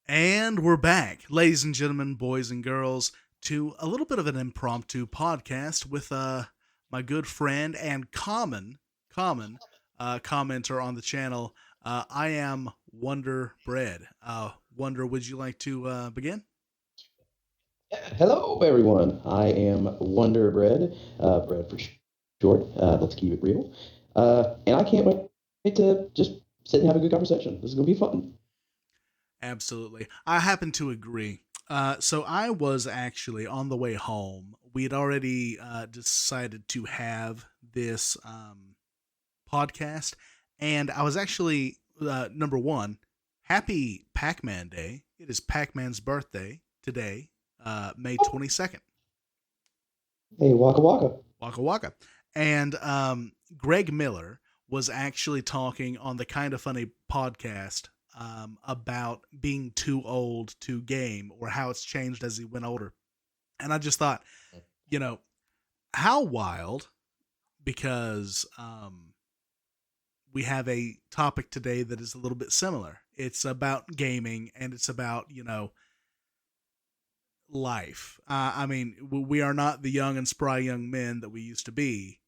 And we're back, ladies and gentlemen, boys and girls, to a little bit of an impromptu podcast with my good friend and common commenter on the channel. I am Wonder Bread. Wonder, would you like to begin? Hello, everyone. I am Wonder Bread, Bread for short. Let's keep it real. And I can't wait to just sit and have a good conversation. This is going to be fun. Absolutely. I happen to agree. So I was actually on the way home. We had already decided to have this podcast, and I was actually number one. Happy Pac-Man Day! It is Pac-Man's birthday today, May Oh, 22nd. hey, Waka Waka. Waka waka. And Greg Miller was actually talking on the Kind of Funny podcast about being too old to game or how it's changed as he went older. And I just thought, you know, how wild because we have a topic today that is a little bit similar. It's about gaming and it's about, life. I mean, we are not the young and spry young men that we used to be.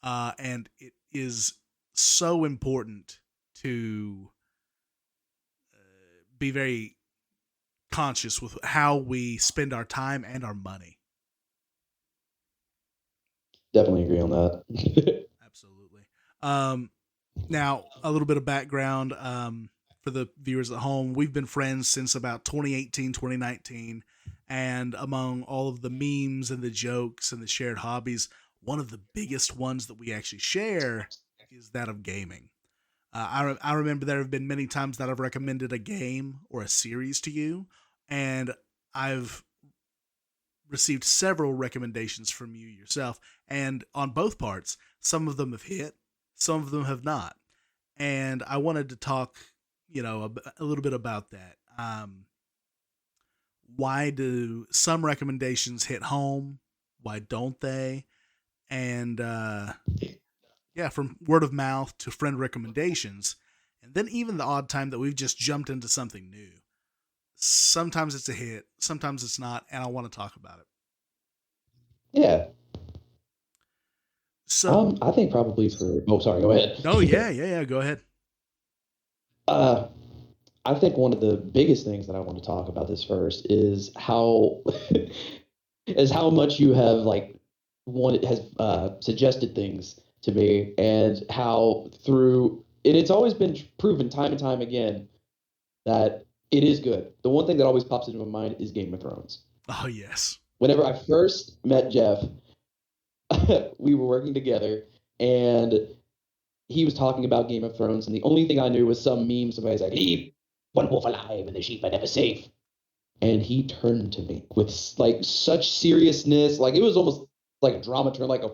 And it is so important to be very conscious with how we spend our time and our money. Definitely agree on that. Absolutely. Um, Now, a little bit of background for the viewers at home. We've been friends since about 2018, 2019. And among all of the memes and the jokes and the shared hobbies, one of the biggest ones that we actually share is that of gaming. I remember there have been many times that I've recommended a game or a series to you, and I've received several recommendations from you yourself. And on both parts, some of them have hit, some of them have not. And I wanted to talk, a little bit about that. Why do some recommendations hit home? Why don't they? And yeah, from word of mouth to friend recommendations, and then even the odd time that we've just jumped into something new. Sometimes it's a hit, sometimes it's not, and I want to talk about it. Yeah. So, I think probably for. Oh, sorry. Go no, yeah, ahead. yeah, yeah, go ahead. uh, I think one of the biggest things that I want to talk about this first is how is how much you have like wanted has suggested things to me, and how through and it's always been proven time and time again that it is good. The one thing that always pops into my mind is Game of Thrones. Oh, yes. Whenever I first met Jeff, we were working together, and he was talking about Game of Thrones, and the only thing I knew was some meme. Somebody's like, "Leave one wolf alive, and the sheep are never safe." And he turned to me with like such seriousness, like it was almost like a drama turn, like a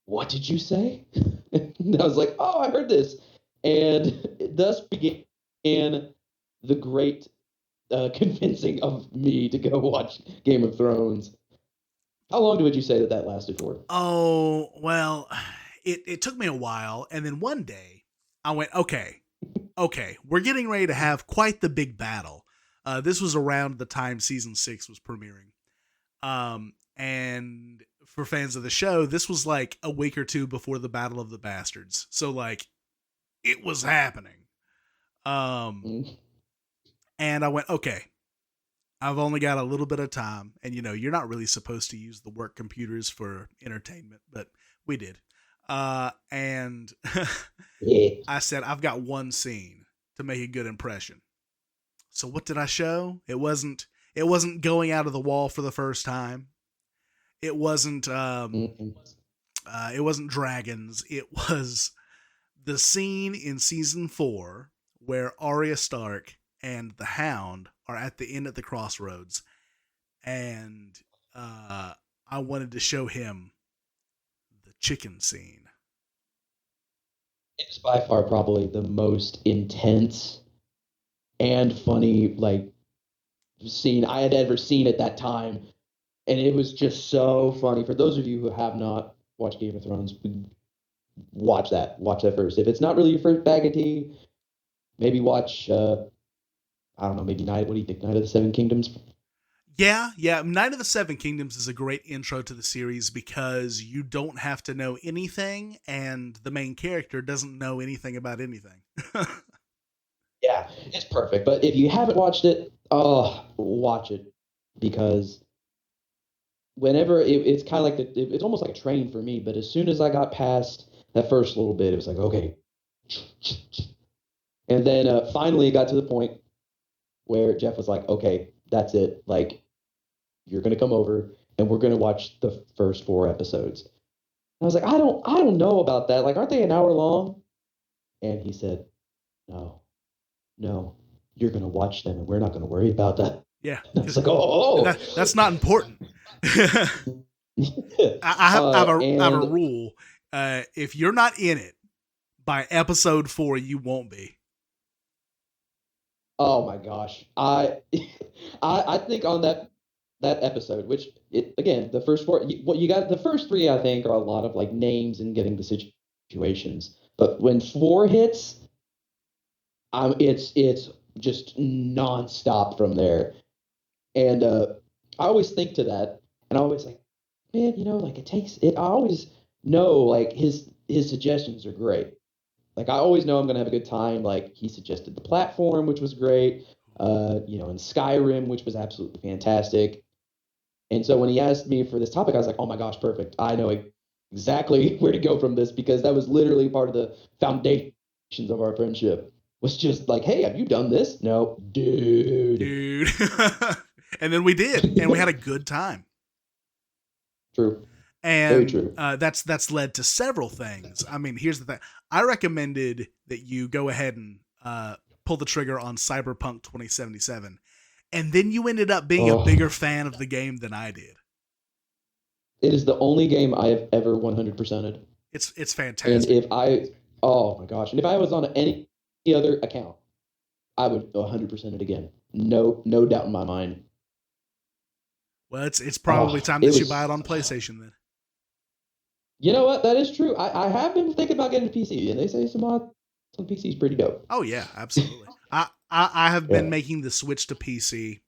"What did you say?" And I was like, "Oh, I heard this," and thus began the great convincing of me to go watch Game of Thrones. How long would you say that that lasted for? Oh, well, it took me a while. And then one day I went, okay, we're getting ready to have quite the big battle. This was around the time season six was premiering. And for fans of the show, this was like a week or two before the Battle of the Bastards. So, like, it was happening. Um, Mm. and I went, okay, I've only got a little bit of time. And, you're not really supposed to use the work computers for entertainment, but we did. And Yeah. I said, I've got one scene to make a good impression. So what did I show? It wasn't going out of the wall for the first time. It wasn't Mm-hmm. it wasn't dragons. It was the scene in season 4 where Arya Stark and the Hound are at the inn at the crossroads, and I wanted to show him the chicken scene. It's by far probably the most intense and funny like scene I had ever seen at that time, and it was just so funny. For those of you who have not watched Game of Thrones, watch that. Watch that first. If it's not really your first bag of tea, maybe watch I don't know, maybe Night. What do you think? Night of the Seven Kingdoms. Yeah. Night of the Seven Kingdoms is a great intro to the series because you don't have to know anything, and the main character doesn't know anything about anything. Yeah, it's perfect. But if you haven't watched it, watch it because whenever it's kind of like it's almost like a train for me. But as soon as I got past that first little bit, it was like okay, and then finally it got to the point where Jeff was like, okay, that's it. Like you're gonna come over and we're gonna watch the first 4 episodes. And I was like, I don't know about that. Like, aren't they an hour long? And he said, no, no, you're gonna watch them, and we're not gonna worry about that. Yeah, And I was because like, oh, that's not important. I, I have a and rule. If you're not in it by episode 4, you won't be. oh my gosh, I think on that episode, which it again the first 4, what you got the first 3, I think are a lot of like names and getting the situations, but when 4 hits, it's just nonstop from there. And I always think to that, and I always like, man, like it takes it. I always know like his suggestions are great. Like I always know I'm gonna have a good time. Like he suggested the platform, which was great. And Skyrim, which was absolutely fantastic. And so when he asked me for this topic, I was like, oh my gosh, perfect. I know exactly where to go from this because that was literally part of the foundations of our friendship. Was just like, hey, have you done this? No, dude. Dude. And then we did, and we had a good time. True. Very And true. that's led to several things. I mean, here's the thing: I recommended that you go ahead and pull the trigger on Cyberpunk 2077, and then you ended up being a Oh, bigger fan of the game than I did. it is the only game I have ever 100%ed. It's And fantastic. oh my gosh, and if I was on any other account, I would 100% it again. No doubt in my mind. Well, it's probably Oh, time it that you buy it was. on PlayStation then. You know what? That is true. I have been thinking about getting a PC, and they say some mods on PC is pretty dope. Oh yeah, absolutely. I have been Yeah. making the switch to PC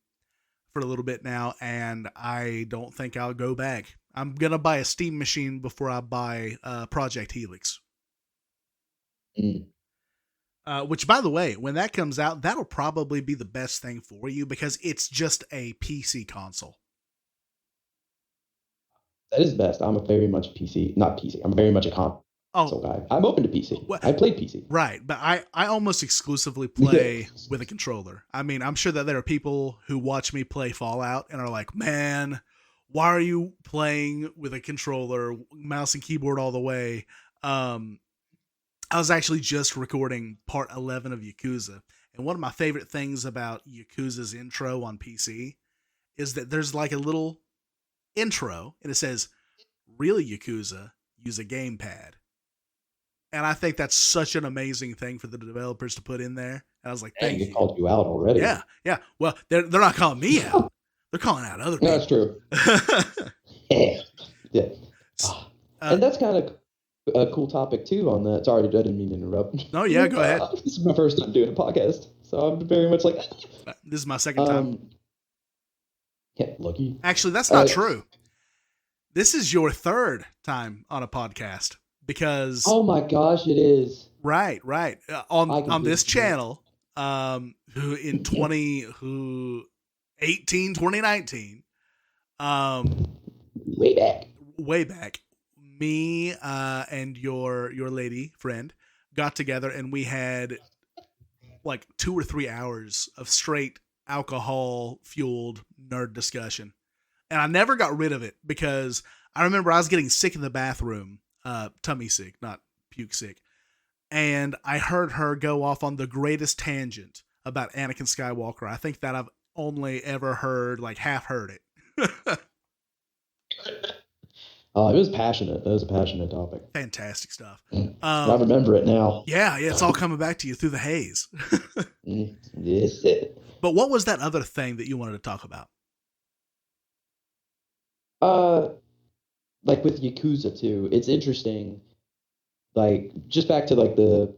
for a little bit now, and I don't think I'll go back. I'm gonna buy a Steam machine before I buy Project Helix. Mm. Which, by the way, when that comes out, that'll probably be the best thing for you because it's just a PC console. That is best. I'm a very much PC, not PC. I'm very much a Oh, console guy. I'm open to PC. well, I played PC. right, but I almost exclusively Yeah. play with a controller. I mean, I'm sure that there are people who watch me play Fallout and are like, "Man, why are you playing with a controller, mouse and keyboard all the way?" Um, I was actually just recording part 11 of Yakuza, and one of my favorite things about Yakuza's intro on PC is that there's like a little intro and it says, "Real Yakuza use a gamepad." And I think that's such an amazing thing for the developers to put in there. And I was like, Dang, thank it you. called you out already. Yeah. Well, they're not calling me out. They're calling out other That's people. true. Yeah. Ah. uh, And that's kind of a cool topic too on that. Sorry, I didn't mean to interrupt. no, yeah, go ahead. This is my first time doing a podcast, so I'm very much like, This is my second time. um, yeah, lucky. Actually, that's not Uh, true. This is your third time on a podcast because oh my gosh, it is. right. I On completely this forgot. channel, who in 2019, Way back. way back, me and your lady friend got together and we had like 2 or 3 hours of straight alcohol fueled nerd discussion, and I never got rid of it because I remember I was getting sick in the bathroom, tummy sick, not puke sick, and I heard her go off on the greatest tangent about Anakin Skywalker. I think that I've only ever heard like half heard it. Oh, it was passionate. That was a passionate topic. Fantastic stuff. I remember it now. Yeah, it's all coming back to you through the haze. Yes. But what was that other thing that you wanted to talk about? Uh, like with Yakuza too, it's interesting. Like just back to like the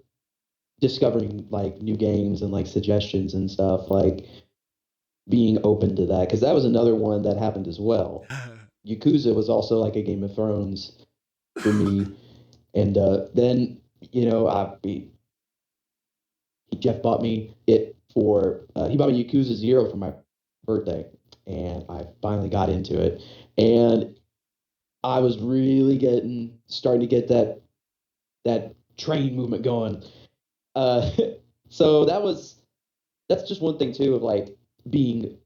discovering like new games and like suggestions and stuff, like being open to that, because that was another one that happened as well. Yakuza was also like a Game of Thrones for me, and then Jeff bought me it for he bought me Yakuza Zero for my birthday, and I finally got into it, and I was really getting starting to get that train movement going. Uh, so that's just one thing too of like being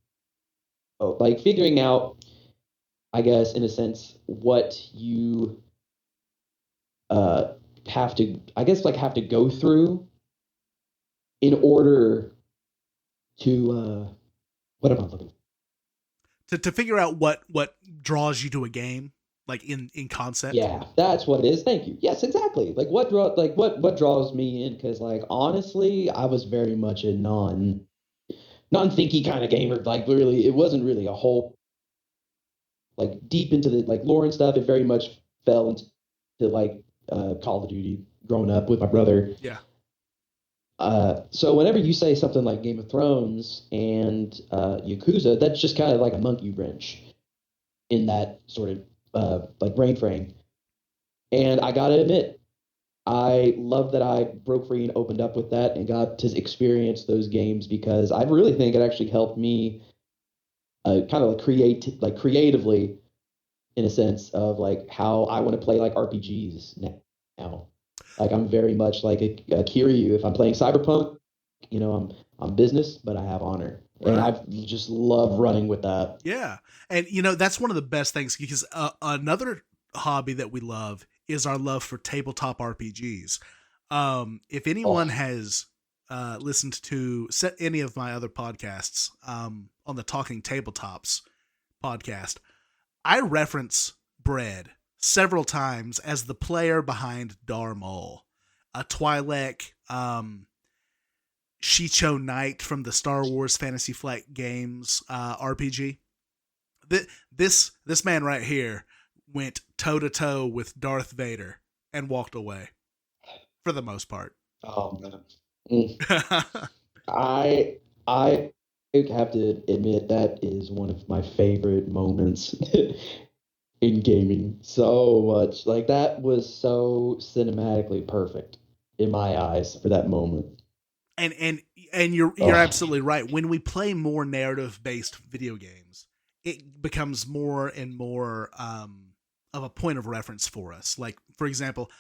like figuring out, I guess, in a sense, what you uh have to, I guess, like have to go through in order to what am I looking for? To figure out what draws you to a game, like in concept. Yeah, that's what it is. Thank you. Yes, exactly. Like what draws me in, because like honestly, I was very much a non-thinky kind of gamer. Like really, it wasn't really a whole like deep into the like lore and stuff. It very much fell into like Call of Duty growing up with my brother. Yeah. So whenever you say something like Game of Thrones and Yakuza, that's just kind of like a monkey wrench in that sort of like brain frame. And I gotta admit, I love that I broke free and opened up with that and got to experience those games, because I really think it actually helped me kind of like creatively, in a sense of like how I want to play like RPGs now. Like I'm very much like a Kiryu. If I'm playing Cyberpunk, I'm business, but I have honor, and Right. I just love running with that. Yeah. And that's one of the best things, because another hobby that we love is our love for tabletop RPGs. If anyone Oh, has listened to any of my other podcasts, on the Talking Tabletops podcast, I reference Bread several times as the player behind Darmol, a Twi'lek Shicho Knight from the Star Wars Fantasy Flight Games RPG. This man right here went toe to toe with Darth Vader and walked away for the most part. oh man. Mm. I I have to admit that is one of my favorite moments in gaming. So much. Like that was so cinematically perfect in my eyes for that moment. and and and you're Oh, absolutely right. When we play more narrative based video games, it becomes more and more of a point of reference for us. Like, for example,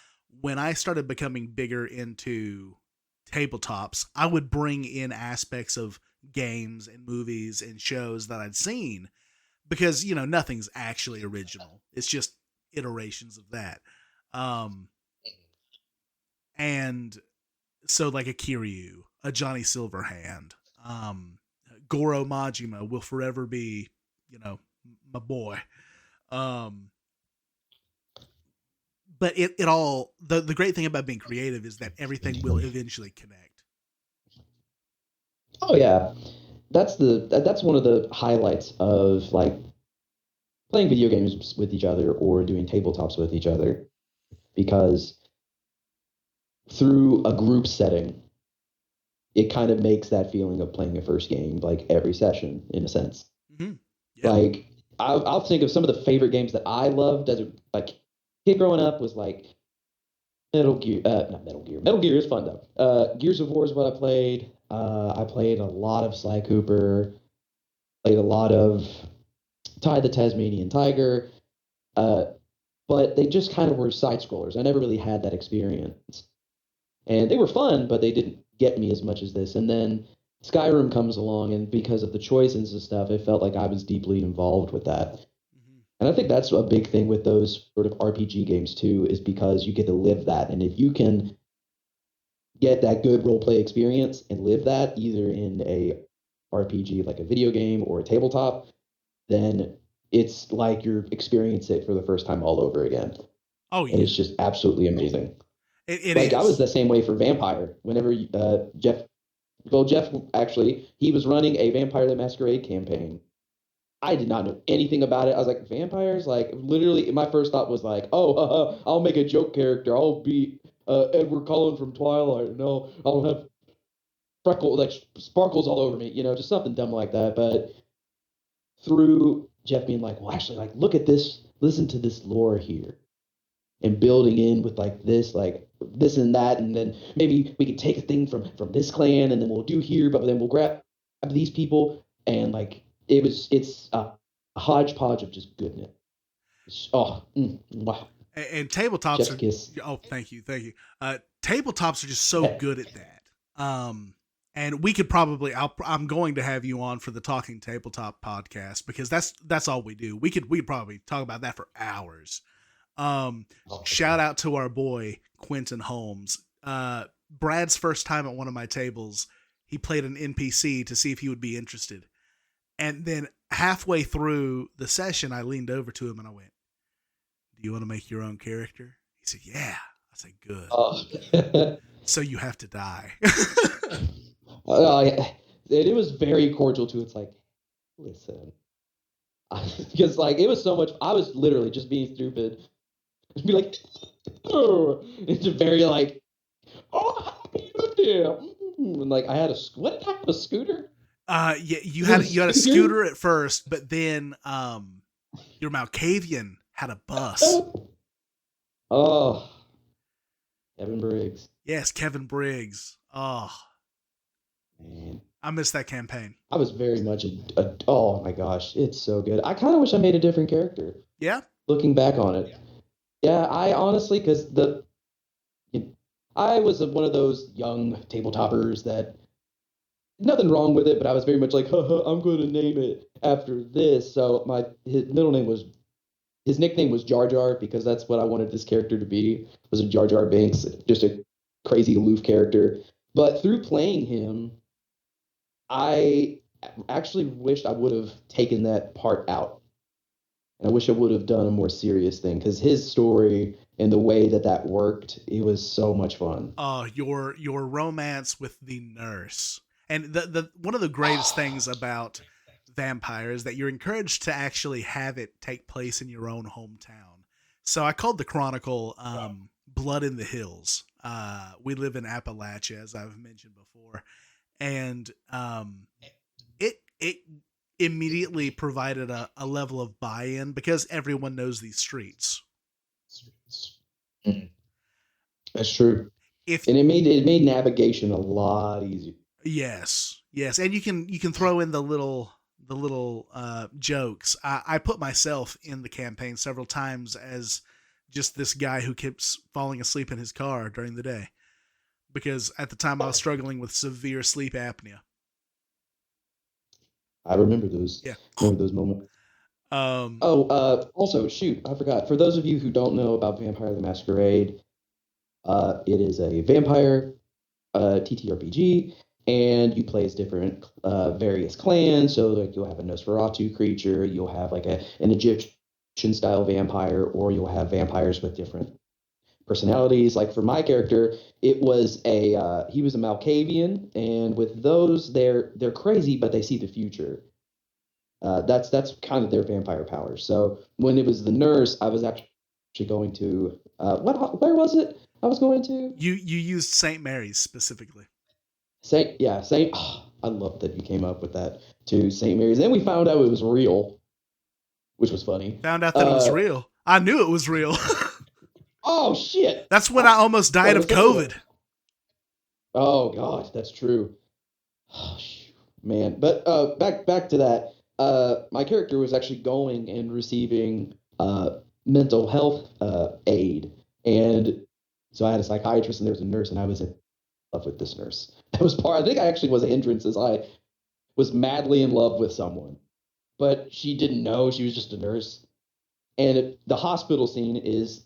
when I started becoming bigger into tabletops, I would bring in aspects of games and movies and shows that I'd seen, because nothing's actually original. It's just iterations of that. Um, and so like a Kiryu, a Johnny Silverhand, um, Goro Majima will forever be, you know, my boy. Um, but it all the great thing about being creative is that everything will eventually connect. oh yeah. That's one of the highlights of like playing video games with each other or doing tabletops with each other, because through a group setting, it kind of makes that feeling of playing a first game like every session in a sense. Mm-hmm. Yeah. Like I'll think of some of the favorite games that I loved as a like kid growing up was like Metal Gear, not Metal Gear. Metal Gear is fun though. Gears of War is what I played. I played a lot of Sly Cooper. Played a lot of Ty the Tasmanian Tiger. Uh, but they just kind of were side scrollers. I never really had that experience, and they were fun, but they didn't get me as much as this. And then Skyrim comes along, and because of the choices and stuff, it felt like I was deeply involved with that. Mm-hmm. And I think that's a big thing with those sort of RPG games too, is because you get to live that. And if you can get that good role play experience and live that either in a RPG like a video game or a tabletop, then it's like you're experiencing it for the first time all over again. Oh And yeah, it's just absolutely amazing. it Like I was is. the same way for Vampire. Whenever Jeff actually he was running a Vampire the Masquerade campaign, I did not know anything about it. I was like, vampires? Like, literally, my first thought was like, oh, I'll make a joke character. I'll be Edward Cullen from Twilight. No, I'll have like sparkles all over me, just something dumb like that. But through Jeff being like, well, actually, like, look at this, listen to this lore here, and building in with like this and that, and then maybe we can take a thing from this clan, and then we'll do here, but then we'll grab these people, and like it's a hodgepodge of just goodness. Oh, wow, And tabletops chef's are, kiss. oh, thank you, thank you. Tabletops are just so good at that. And we could probably, I'm going to have you on for the Talking Tabletop podcast, because that's all we do. We'd probably talk about that for hours. Shout out to our boy Quentin Holmes. Brad's first time at one of my tables, he played an NPC to see if he would be interested. And then halfway through the session, I leaned over to him and I went, "Do you want to make your own character?" He said, "Yeah." I said, "Good. Oh. So you have to die." And it was very cordial too. It's like, listen, because like it was so much. I was literally just being stupid. Be like, oh, it's a very like, oh, how do you do? And like I had what type of a scooter? Yeah, you had a scooter at first, but then your Malkavian had a bus. Oh, Kevin Briggs. Yes, Kevin Briggs. Oh, Man. I missed that campaign. I was very much oh my gosh, it's so good. I kind of wish I made a different character. Yeah. Looking back on it, yeah, I honestly, because I was one of those young tabletoppers that nothing wrong with it, but I was very much like, I'm going to name it after this. So his nickname was Jar Jar, because that's what I wanted this character to be, was a Jar Jar Binks, just a crazy aloof character. But through playing him, I actually wished I would have taken that part out. And I wish I would have done a more serious thing, because his story and the way that worked, it was so much fun. Your romance with the nurse. And the one of the greatest things about Vampire is that you're encouraged to actually have it take place in your own hometown. So I called the chronicle Blood in the Hills. We live in Appalachia, as I've mentioned before, and it immediately provided a level of buy-in, because everyone knows these streets. That's true. If And it made navigation a lot easier. yes, and you can throw in the little jokes. I put myself in the campaign several times as just this guy who keeps falling asleep in his car during the day, because at the time I was struggling with severe sleep apnea. I remember those. Yeah. Remember those moments. Also, shoot, I forgot. For those of you who don't know about Vampire the Masquerade, it is a vampire TTRPG, and you play as different various clans. So like you'll have a Nosferatu creature, you'll have like an Egyptian style vampire, or you'll have vampires with different personalities. Like for my character, it was he was a Malkavian, and with those, they're crazy, but they see the future. That's kind of their vampire powers. So when it was the nurse, I was actually going to where was it? I was going to You used St. Mary's specifically. Saint. Oh, I love that you came up with that too, Saint Mary's. And then we found out it was real, which was funny. Found out that it was real. I knew it was real. Oh shit! That's when I almost died of COVID. Oh god, that's true. Oh, man, but back to that. My character was actually going and receiving mental health aid, and so I had a psychiatrist and there was a nurse, and I was in love with this nurse. That was part. I think I actually was a hindrance, as I was madly in love with someone, but she didn't know. She was just a nurse, and the hospital scene is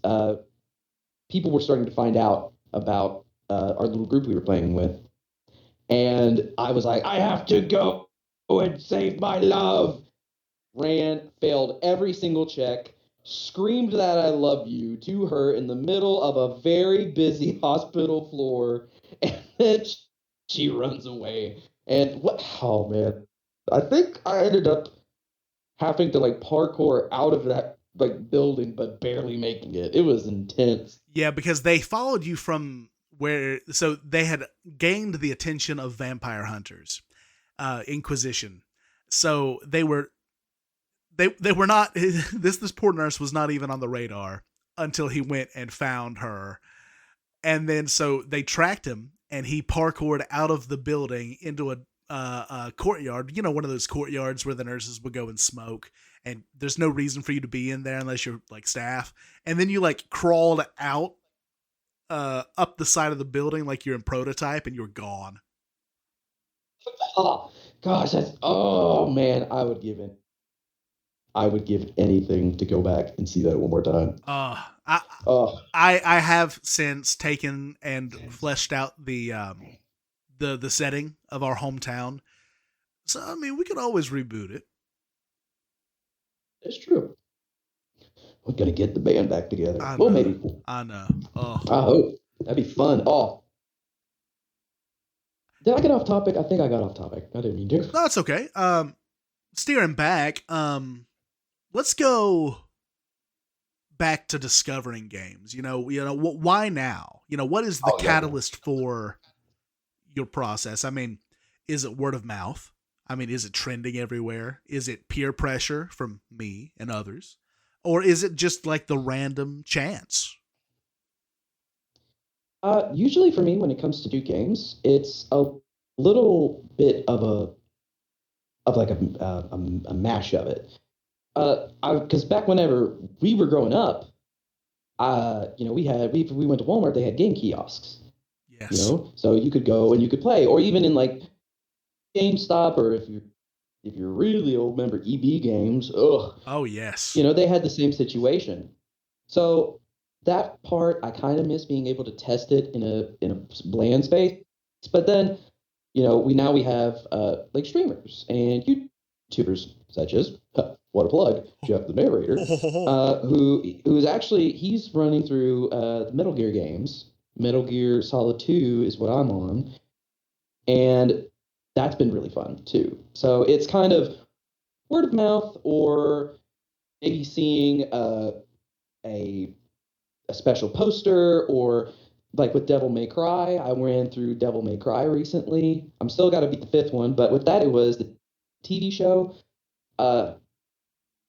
people were starting to find out about our little group we were playing with, and I was like, I have to go and save my love. Ran, failed every single check, screamed that I love you to her in the middle of a very busy hospital floor, and then she runs away. And what? Oh man, I think I ended up having to like parkour out of that like building but barely making it. It was intense. Yeah, because they followed you from where, so they had gained the attention of vampire hunters, Inquisition. So they were not this poor nurse was not even on the radar until he went and found her. And then so they tracked him, and he parkoured out of the building into a courtyard. You know, one of those courtyards where the nurses would go and smoke, and there's no reason for you to be in there unless you're like staff. And then you like crawled out up the side of the building like you're in prototype, and you're gone. Oh gosh, that's oh man, I would give anything to go back and see that one more time. Uh, I Oh, I have since taken and fleshed out the setting of our hometown. So I mean, we could always reboot it. it's true. We're gonna get the band back together. I Well, know, maybe. I know. Oh, I hope that'd be fun. Oh, did I get off topic? I think I got off topic. I didn't mean to. no, it's okay. Steering back. Let's go back to discovering games. Why now? What is the Oh yeah. catalyst for your process? I mean, is it word of mouth? I mean, is it trending everywhere? Is it peer pressure from me and others? Or is it just like the random chance? Usually for me, when it comes to do games, it's a little bit of like a mash of it. Because back whenever we were growing up, we went to Walmart. They had game kiosks. Yes. So you could go and you could play, or even in like GameStop, or if you're really old, remember EB Games. Ugh, Oh, yes. they had the same situation. So that part I kind of miss being able to test it in a bland space. But then, we have like streamers and YouTubers such as what a plug, Jeff the narrator, who's actually he's running through the Metal Gear games. Metal Gear Solid 2 is what I'm on, and that's been really fun too. So it's kind of word of mouth, or maybe seeing a a special poster, or like with Devil May Cry. I ran through Devil May Cry recently. I'm still got to beat the fifth one, but with that, it was the TV show. Uh,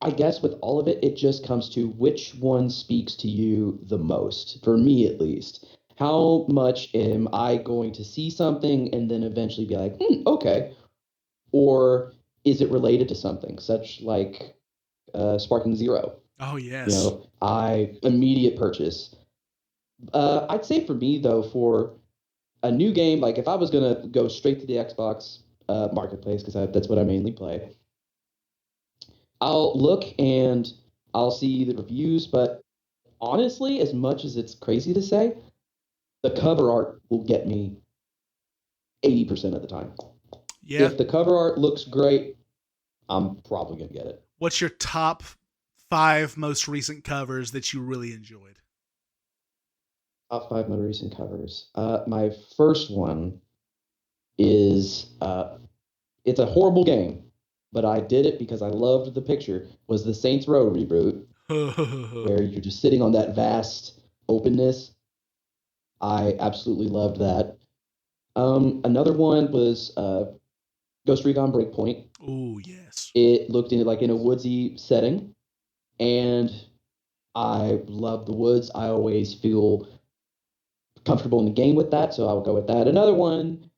I guess with all of it, it just comes to which one speaks to you the most, for me at least. How much am I going to see something and then eventually be like, okay? Or is it related to something, such like Sparking Zero? Oh, yes. I immediate purchase. I'd say for me though, for a new game, like if I was gonna go straight to the Xbox marketplace, because that's what I mainly play, I'll look and I'll see the reviews. But honestly, as much as it's crazy to say, the cover art will get me 80% of the time. Yeah. If the cover art looks great, I'm probably gonna get it. What's your top five most recent covers that you really enjoyed? Top five most recent covers. My first one is it's a horrible game, but I did it because I loved the picture. Was the Saints Row reboot, where you're just sitting on that vast openness. I absolutely loved that. Another one was Ghost Recon Breakpoint. Oh, yes. It looked in a woodsy setting, and I love the woods. I always feel comfortable in the game with that, so I would go with that. Another one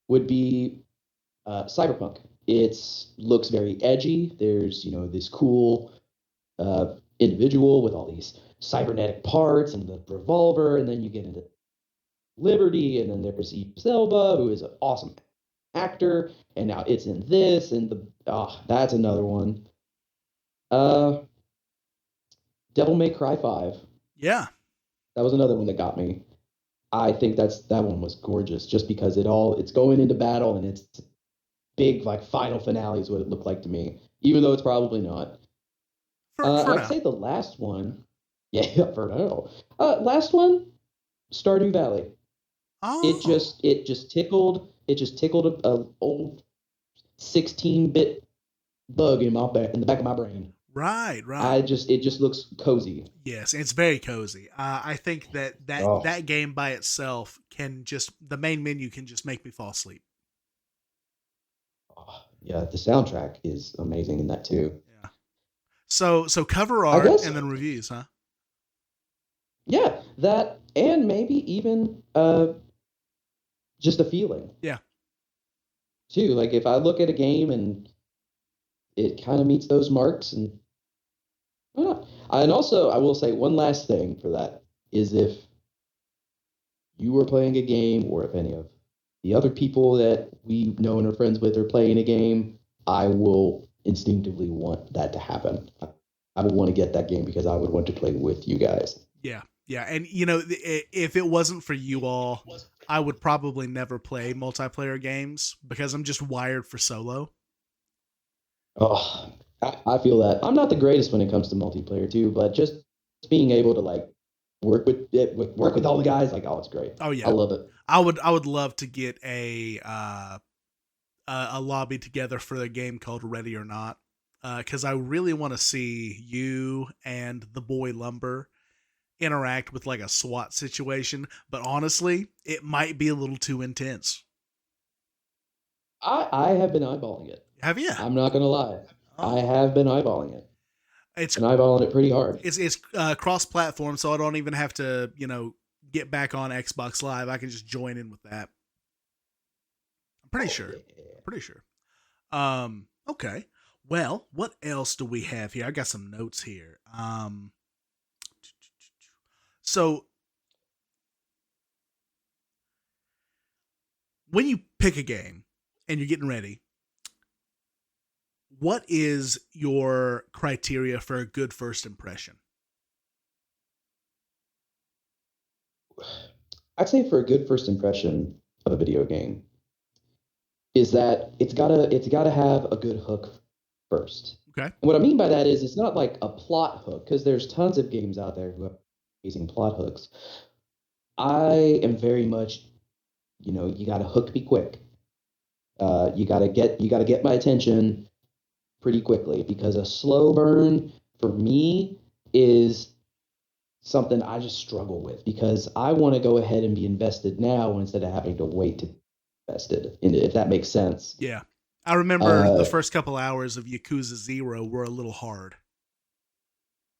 would be Cyberpunk. It looks very edgy. There's this cool individual with all these cybernetic parts and the revolver, and then you get into Liberty, and then there's Idris Elba, who is an awesome actor, and now it's in this, and that's another one. Uh, Devil May Cry 5. Yeah. That was another one that got me. I think that one was gorgeous, just because it's going into battle, and it's big, like final finale is what it looked like to me, even though it's probably not. For I'd now. say the last one, yeah, for now. Last one, Stardew Valley. Oh. It just tickled a old 16-bit bug in my back in the back of my brain. Right, right. It just looks cozy. Yes, it's very cozy. I think Oh, that game by itself can just the main menu can just make me fall asleep. oh, yeah, the soundtrack is amazing in that too. Yeah. So cover I art guess and then reviews, huh? yeah, that and maybe even just a feeling Yeah. too. Like if I look at a game and it kind of meets those marks, and why not? And also, I will say one last thing for that is if you were playing a game, or if any of the other people that we know and are friends with are playing a game, I will instinctively want that to happen. I would want to get that game because I would want to play with you guys. Yeah. Yeah. And if it wasn't for you all, I would probably never play multiplayer games because I'm just wired for solo. Oh, I feel that I'm not the greatest when it comes to multiplayer too, but just being able to like work with all the guys, like oh, it's great. Oh I yeah. love it. I would love to get a lobby together for a game called Ready or Not, because I really want to see you and the boy Lumber interact with like a SWAT situation. But honestly, it might be a little too intense. I have been eyeballing it. Have you? I'm not gonna lie. I Oh, have been eyeballing it it's and eyeballing it pretty hard. it's cross platform, so I don't even have to get back on Xbox Live. I can just join in with that. I'm pretty Oh sure. yeah. I'm pretty sure. Okay. Well, what else do we have here? I got some notes here. So when you pick a game and you're getting ready, what is your criteria for a good first impression? I'd say for a good first impression of a video game is that it's gotta have a good hook first. Okay. And what I mean by that is it's not like a plot hook because there's tons of games out there who have amazing plot hooks. I am very much, you got to hook me quick. You got to get my attention pretty quickly because a slow burn for me is something I just struggle with because I want to go ahead and be invested now instead of having to wait to be invested in it, if that makes sense. Yeah. I remember the Uh, first couple hours of Yakuza 0 were a little hard.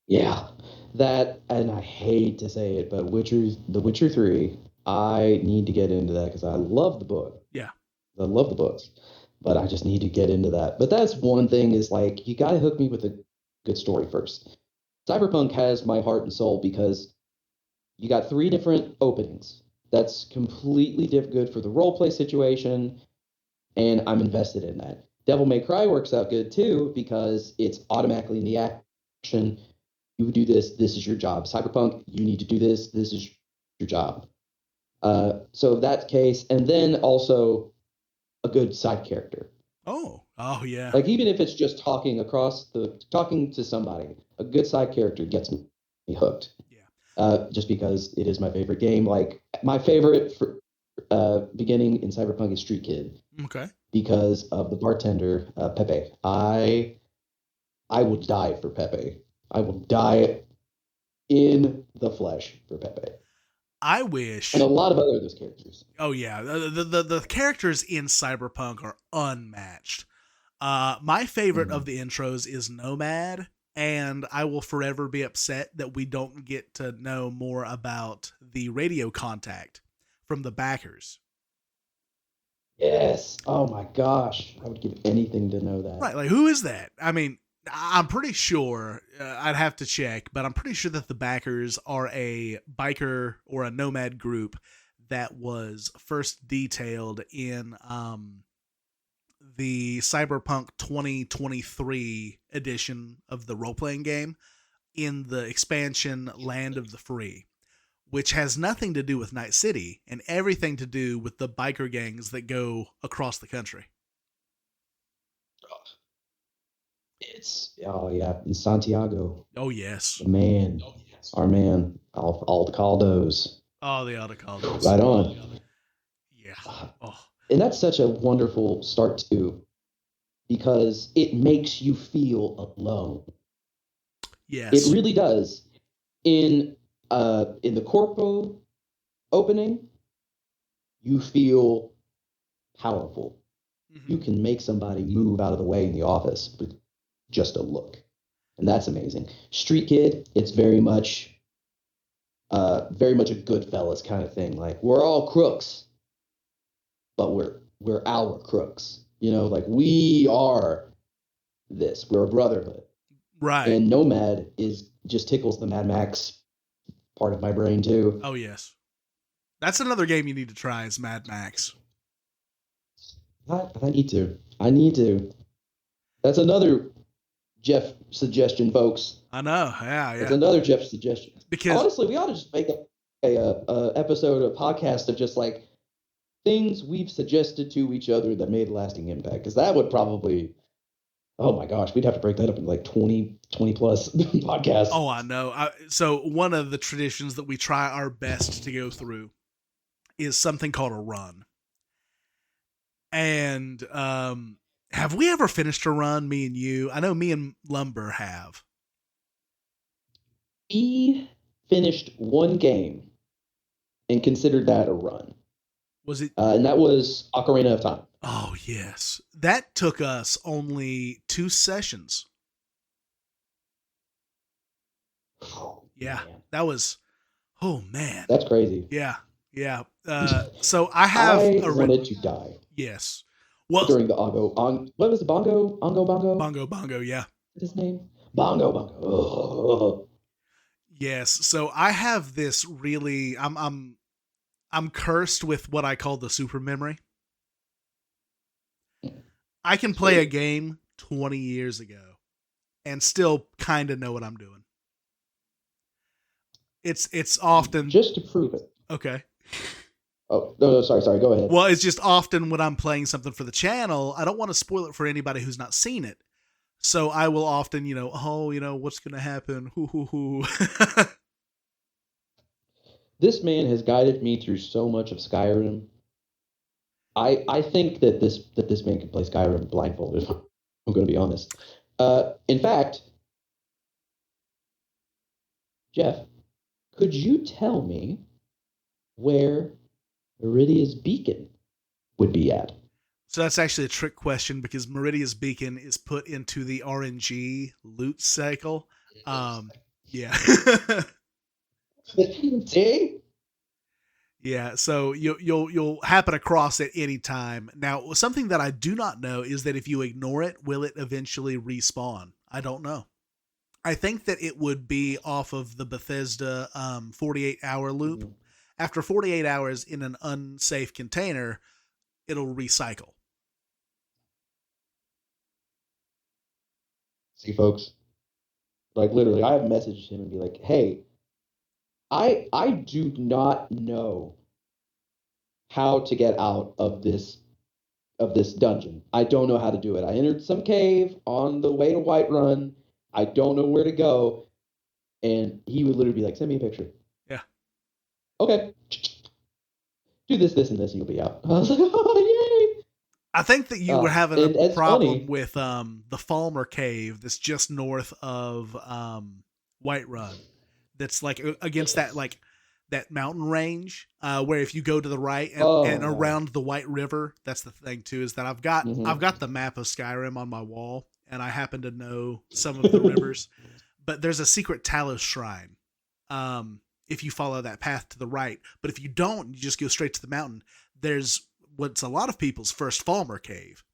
yeah, that, and I hate to say it, but The Witcher 3, I need to get into that because I love the book. Yeah. I love the books, but I just need to get into that. But that's one thing is like you got to hook me with a good story first. Cyberpunk has my heart and soul because you got three different openings. That's completely good for the role play situation, and I'm invested in that. Devil May Cry works out good too because it's automatically in the action. You do this. This is your job. Cyberpunk, you need to do this. This is your job. So that case, and then also a good side character. Oh. Oh yeah. Like even if it's just talking to somebody, a good side character gets me hooked. Yeah. Just because it is my favorite game. Like my favorite for, beginning in Cyberpunk is Street Kid Okay. because of the bartender Pepe. I will die for Pepe. I will die in the flesh for Pepe, I and a wish. lot of other of those characters. Oh yeah, the characters in Cyberpunk are unmatched. My favorite of Mhm. the intros is Nomad, and I will forever be upset that we don't get to know more about the radio contact from the backers. Yes. Oh my gosh, I would give anything to know that. Right, like who is that? I mean, I'm pretty sure I'd have to check, but I'm pretty sure that the backers are a biker or a nomad group that was first detailed in the Cyberpunk 2023 edition of the role playing game in the expansion Land of the Free, which has nothing to do with Night City and everything to do with the biker gangs that go across the country. It's oh yeah, in Santiago, Oh, yes. the man, our man, all the Caldos. Oh, the Autocaldos. Right on. Yeah. Oh, And that's such a wonderful start to. because it makes you feel alone. It Yes. really does. In the corpo opening, you feel powerful. Mhm. You can make somebody move out of the way in the office with just a look, and that's amazing. Street Kid, it's very much a Goodfellas kind of thing. Like we're all crooks, but we're our crooks. You know, like we are this. We're a brotherhood. Right. And Nomad is just tickles the Mad Max part of my brain too. Oh yes. That's another game you need to try is Mad Max. I need to. I need to. That's another Jeff suggestion, folks. I know. Yeah, That's yeah. another Jeff suggestion. Because Honestly, we ought to just make a episode, a podcast of just like things we've suggested to each other that made a lasting impact. Because that would probably, oh my gosh, we'd have to break that up into like 20 plus podcasts. oh, I know. So one of the traditions that we try our best to go through is something called a run. And have we ever finished a run, me and you? I know me and Lumber have. We finished one game and considered that a run. Was it? And that was Ocarina of Time. Oh, yes. That took us only 2 sessions. Yeah, Man, that was. Oh man. that's crazy. Yeah, yeah. So I have I a wanted to die yes. Well, during the what was the bongo? bongo bongo. Yeah. What's his name? Bongo. Yes. So I have this really. I'm cursed with what I call the super memory. I can play a Sweet. game 20 years ago and still kind of know what I'm doing. It's often Just to prove it. okay. Oh no, sorry. Go ahead. Well, it's just often when I'm playing something for the channel, I don't want to spoil it for anybody who's not seen it. So I will often, what's going to happen? Hoo, hoo, hoo. This man has guided me through so much of Skyrim. I think that this man can play Skyrim blindfolded. I'm going to be honest. In fact, Jeff, could you tell me where Meridia's beacon would be at? So that's actually a trick question because Meridia's Beacon is put into the RNG loot cycle. Yeah. See? Yeah, so you'll happen across it any time. Now, something that I do not know is that if you ignore it, will it eventually respawn? I don't know. I think that it would be off of the Bethesda 48-hour loop. Mhm. After 48 hours in an unsafe container, it'll recycle. See, folks, like literally, I have messaged him and be like, "Hey, I do not know how to get out of this dungeon. I don't know how to do it. I entered some cave on the way to Whiterun. I don't know where to go." And he would literally be like, "Send me a picture." Yeah. Okay. Do this, and this, and you'll be out. I was like, "Oh, yay!" I think that you were having a And it's problem funny. with the Falmer Cave that's just north of Whiterun. That's like against that Yes. like that mountain range where if you go to the right and Oh no. around the White River, that's the thing too is that I've Hmm. got the map of Skyrim on my wall and I happen to know some of the rivers, but there's a secret Talos shrine. If you follow that path to the right, but if you don't, you just go straight to the mountain. There's what's a lot of people's first Falmer cave,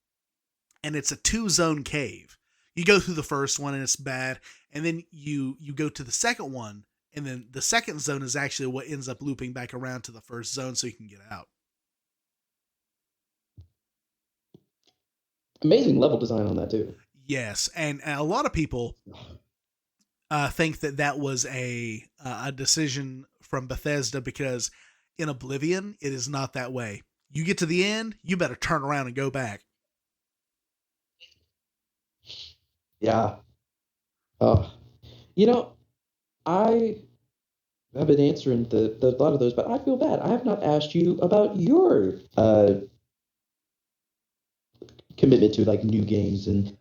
and it's a 2 zone cave. You go through the first one and it's bad, and then you go to the second one, and then the second zone is actually what ends up looping back around to the first zone so you can get out. Amazing level design on that too. Yes, and a lot of people think that that was a decision from Bethesda because in Oblivion it is not that way. You get to the end, you better turn around and go back. Yeah. Oh, you know, I have been answering the a lot of those, but I feel bad. I have not asked you about your commitment to like new games and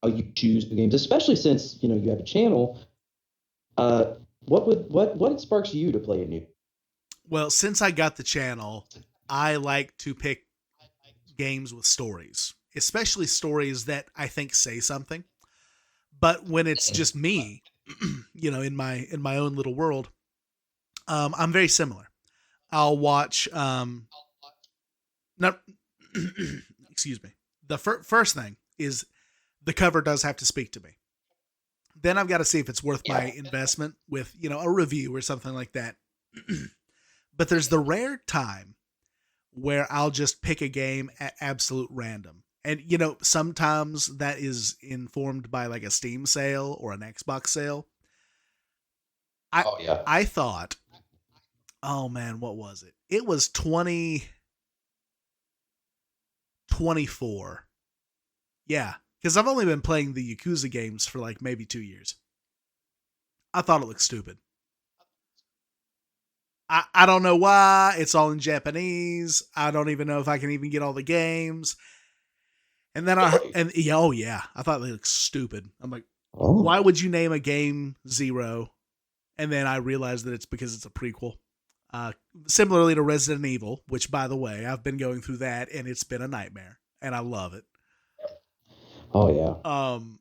how you choose the games, especially since you have a channel. Uh, what sparks you to play a new? Well, since I got the channel, I like to pick games with stories, especially stories that I think say something. But when it's just me, in my own little world, I'm very similar. I'll watch. Not, excuse me. The first thing is the cover does have to speak to me. Then I've got to see if it's worth my Yeah. investment with a review or something like that. But there's the rare time where I'll just pick a game at absolute random. And sometimes that is informed by like a Steam sale or an Xbox sale. I Oh yeah. I thought, oh man, what was it? It was 2024. Yeah, cuz I've only been playing the Yakuza games for like maybe 2 years. I thought it looked stupid. I don't know why. It's all in Japanese. I don't even know if I can even get all the games. And then Really? yeah, oh yeah, I thought they looked stupid. I'm like, why Oh. would you name a game Zero? And then I realized that it's because it's a prequel. Uh, Similarly to Resident Evil, which by the way, I've been going through that and it's been a nightmare, and I love it. Oh yeah. Um,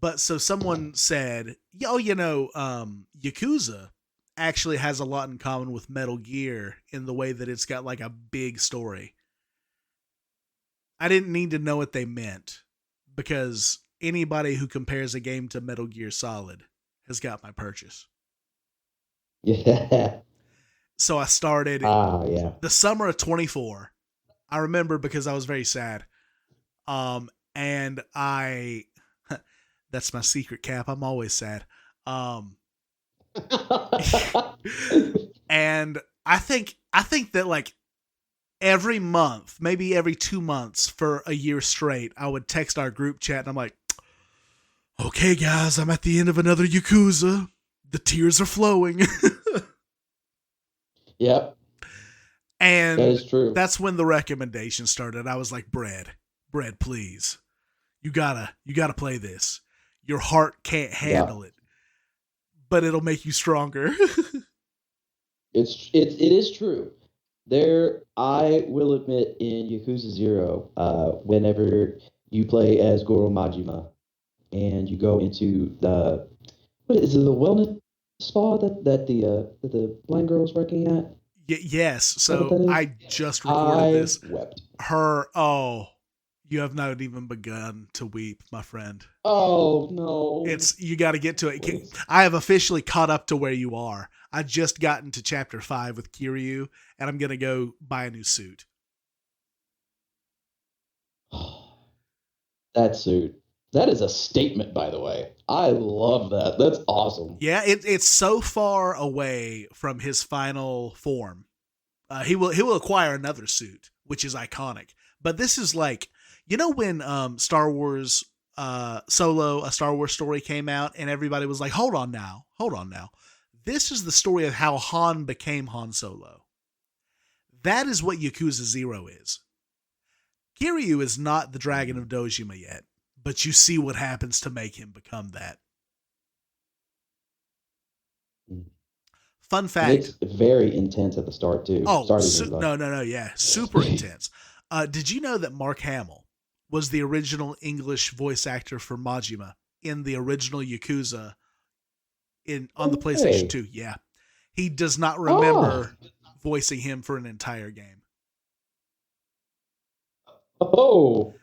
but so someone said, "Yo, Yakuza actually has a lot in common with Metal Gear in the way that it's got like a big story." I didn't need to know what they meant because anybody who compares a game to Metal Gear Solid has got my purchase. Yeah. So I started Ah yeah. the summer of 24. I remember because I was very sad. And I that's my secret, Cap. I'm always sad. Um and I think that like every month, maybe every 2 months for a year straight, I would text our group chat and I'm like, "Okay guys, I'm at the end of another Yakuza. The tears are flowing." Yep, that And is true. that's when the recommendation started. I was like, bread, please. You gotta play this. Your heart can't Yeah. handle it, but it'll make you stronger." It is true. There, I will admit, in Yakuza Zero, whenever you play as Goro Majima and you go into the what is it, the wellness spa that the blind girl is working at? Is Yes. that what So that is? I just recorded I this. wept. Oh, you have not even begun to weep, my friend. Oh no. You got to get to it. Please. I have officially caught up to where you are. I just got into chapter 5 with Kiryu, and I'm gonna go buy a new suit. That suit. That is a statement, by the way. I love that. That's awesome. Yeah, it's so far away from his final form. He will acquire another suit, which is iconic. But this is like, when Star Wars Solo, a Star Wars story came out, and everybody was like, hold on now. This is the story of how Han became Han Solo. That is what Yakuza Zero is. Kiryu is not the Dragon of Dojima yet, but you see what happens to make him become that. Fun And fact. it's very intense at the start too. Oh, Sorry to interrupt. no, no, no, yeah, super intense. Did you know that Mark Hamill was the original English voice actor for Majima in the original Yakuza in on the No PlayStation way. 2? Yeah, he does not Ah. remember voicing him for an entire game. Oh.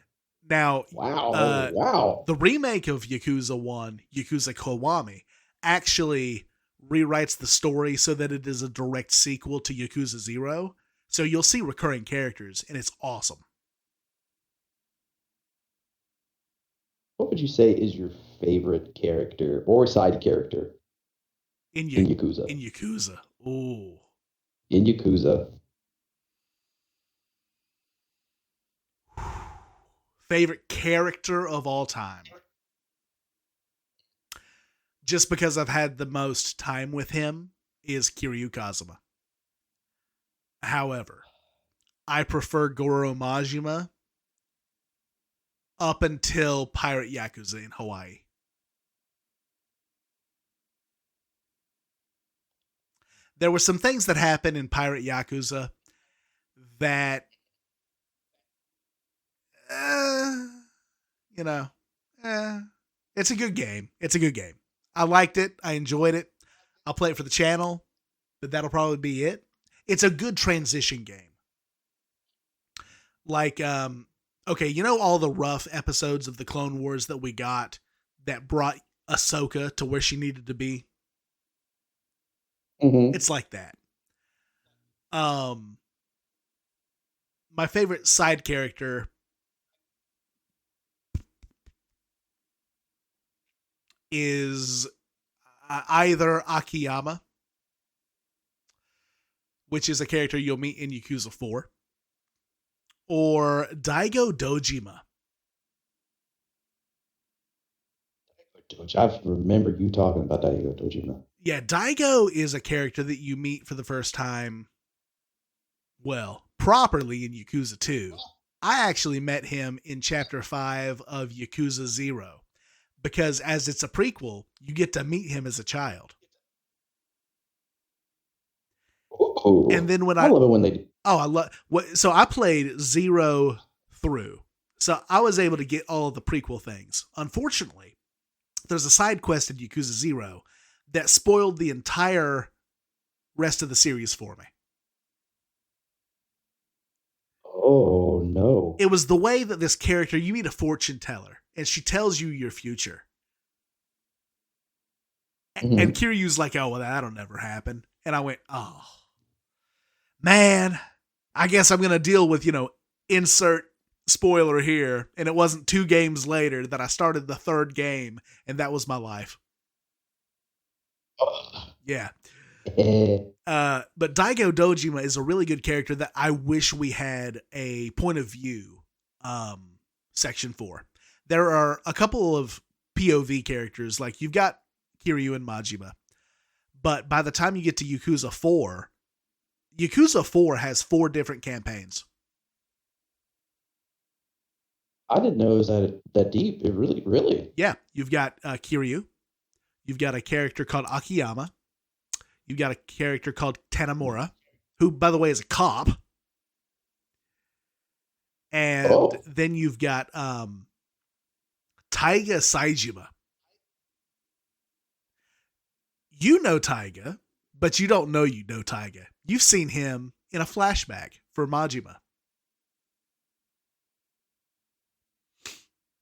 Now, Wow. uh, Wow. the remake of Yakuza 1, Yakuza Kiwami, actually rewrites the story so that it is a direct sequel to Yakuza 0. So you'll see recurring characters, and it's awesome. What would you say is your favorite character or side character In in y- Yakuza? in Yakuza. Ooh. In Yakuza. Favorite character of all time. Just because I've had the most time with him is Kiryu Kazuma. However, I prefer Goro Majima up until Pirate Yakuza in Hawaii. There were some things that happened in Pirate Yakuza that, uh, you know, uh, it's a good game. It's a good game. I liked it. I enjoyed it. I'll play it for the channel, but that'll probably be it. It's a good transition game. Like, okay, you know all the rough episodes of the Clone Wars that we got that brought Ahsoka to where she needed to be? Mm-hmm. It's like that. My favorite side character is either Akiyama, which is a character you'll meet in Yakuza 4, or Daigo Dojima. I remember you talking about Daigo Dojima. Yeah, Daigo is a character that you meet for the first time, well, properly in Yakuza 2. I actually met him in Chapter 5 of Yakuza 0, because as it's a prequel, you get to meet him as a child. Oh, and then when I love it when they do. I love what. So I played 0 through, so I was able to get all of the prequel things. Unfortunately, there's a side quest in Yakuza 0 that spoiled the entire rest of the series for me. Oh no! It was the way that this character, you meet a fortune teller, and she tells you your future. Mm-hmm. And Kiryu's like, "Oh, well, that'll never happen." And I went, "Oh, man, I guess I'm going to deal with, insert spoiler here." And it wasn't 2 games later that I started the 3rd game, and that was my life. Yeah. But Daigo Dojima is a really good character that I wish we had a point of view section for. There are a couple of POV characters, like you've got Kiryu and Majima, but by the time you get to Yakuza 4, Yakuza 4 has 4 different campaigns. I didn't know it was that deep. It really. Yeah, you've got Kiryu, you've got a character called Akiyama, you've got a character called Tanemura, who, by the way, is a cop. And then you've got Taiga Saijima. You know Taiga, but you don't know Taiga. You've seen him in a flashback for Majima.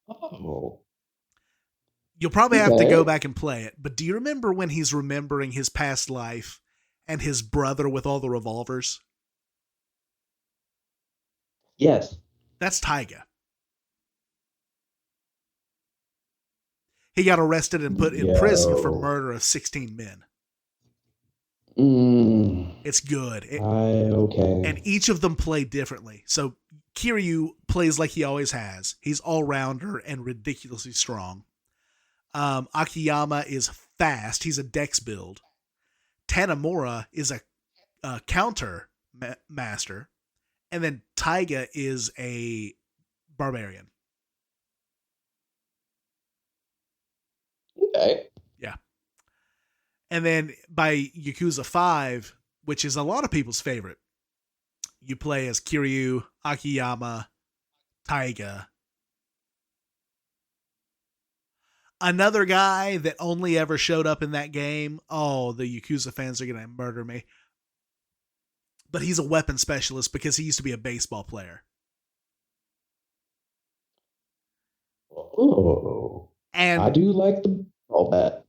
Oh. You'll probably have to go back and play it, but do you remember when he's remembering his past life and his brother with all the revolvers? Yes. That's Taiga. He got arrested and put in prison for murder of 16 men. It's good. Okay. And each of them play differently. So Kiryu plays like he always has. He's all-rounder and ridiculously strong. Akiyama is fast. He's a dex build. Tanemura is a counter master. And then Taiga is a barbarian. Okay. Yeah. And then by Yakuza 5, which is a lot of people's favorite, you play as Kiryu, Akiyama, Taiga. Another guy that only ever showed up in that game. Oh, the Yakuza fans are going to murder me. But he's a weapon specialist because he used to be a baseball player. Oh. And I do like the baseball bat.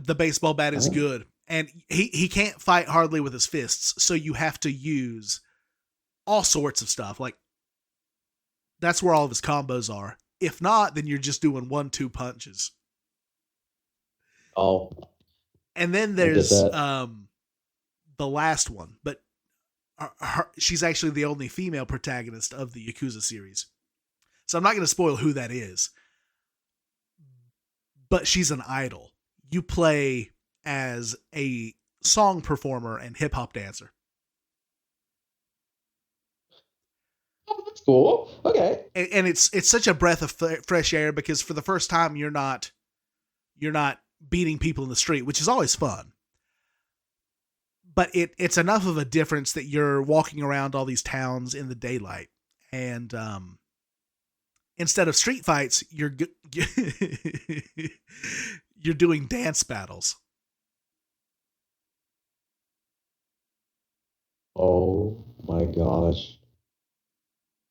The baseball bat is good. And he can't fight hardly with his fists, so you have to use all sorts of stuff. Like, that's where all of his combos are. If not, then you're just doing 1-2 punches. Oh. And then there's the last one, but she's actually the only female protagonist of the Yakuza series. So I'm not going to spoil who that is. But she's an idol. You play as a song performer and hip-hop dancer. That's cool. Okay. And it's such a breath of fresh air because for the first time you're not beating people in the street, which is always fun. But it's enough of a difference that you're walking around all these towns in the daylight, and instead of street fights, you're you're doing dance battles. Oh my gosh.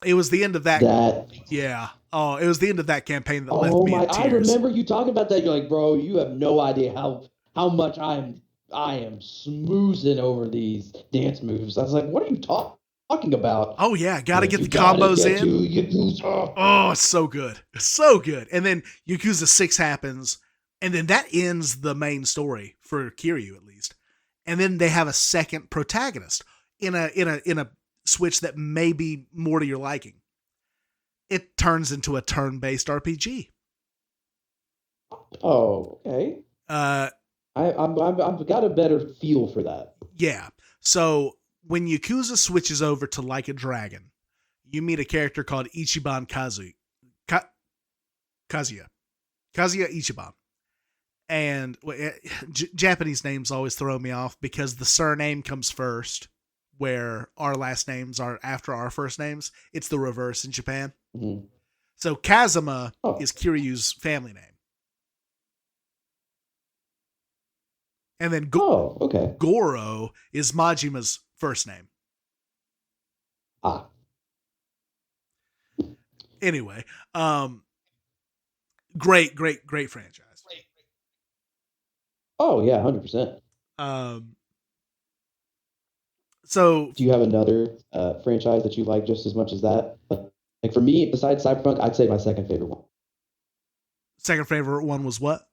It was the end of that. That. Yeah. Oh, it was the end of that campaign that left Oh me my! in I tears. remember you talking about that. You're like, bro, you have no idea how much I am smoozing over these dance moves. I was like, what are you talking about? Oh yeah, got to get the gotta combos get in. Yakuza. Oh, it's so good. It's so good. And then Yakuza 6 happens, and then that ends the main story for Kiryu at least. And then they have a second protagonist in a switch that may be more to your liking. It turns into a turn-based RPG. Oh, okay. I've got a better feel for that. Yeah. So when Yakuza switches over to Like a Dragon, you meet a character called Ichiban Kazuya Ichiban. And Japanese names always throw me off because the surname comes first, where our last names are after our first names. It's the reverse in Japan. Mm-hmm. So Kazuma is Kiryu's family name. And then okay. Goro is Majima's first name. Ah. Anyway, great franchise. Oh yeah, 100%. So do you have another franchise that you like just as much as that? Like for me, besides Cyberpunk, I'd say my second favorite one. Second favorite one was what?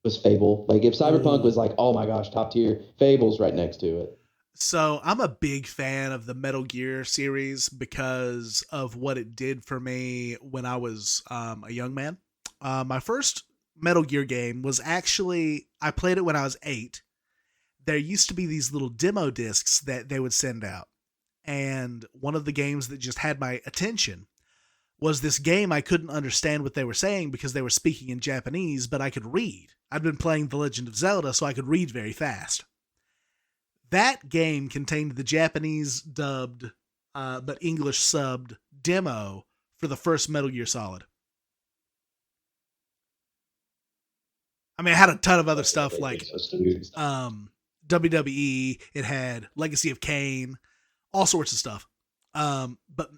Was Fable. Like if Cyberpunk was like, oh my gosh, top tier, Fable's right next to it. So I'm a big fan of the Metal Gear series because of what it did for me when I was a young man. My first Metal Gear game was actually, I played it when I was 8. There used to be these little demo discs that they would send out. And one of the games that just had my attention was this game. I couldn't understand what they were saying because they were speaking in Japanese, but I could read. I'd been playing The Legend of Zelda, so I could read very fast. That game contained the Japanese dubbed, but English subbed demo for the first Metal Gear Solid. I mean, it had a ton of other stuff like WWE. It had Legacy of Kain, all sorts of stuff. But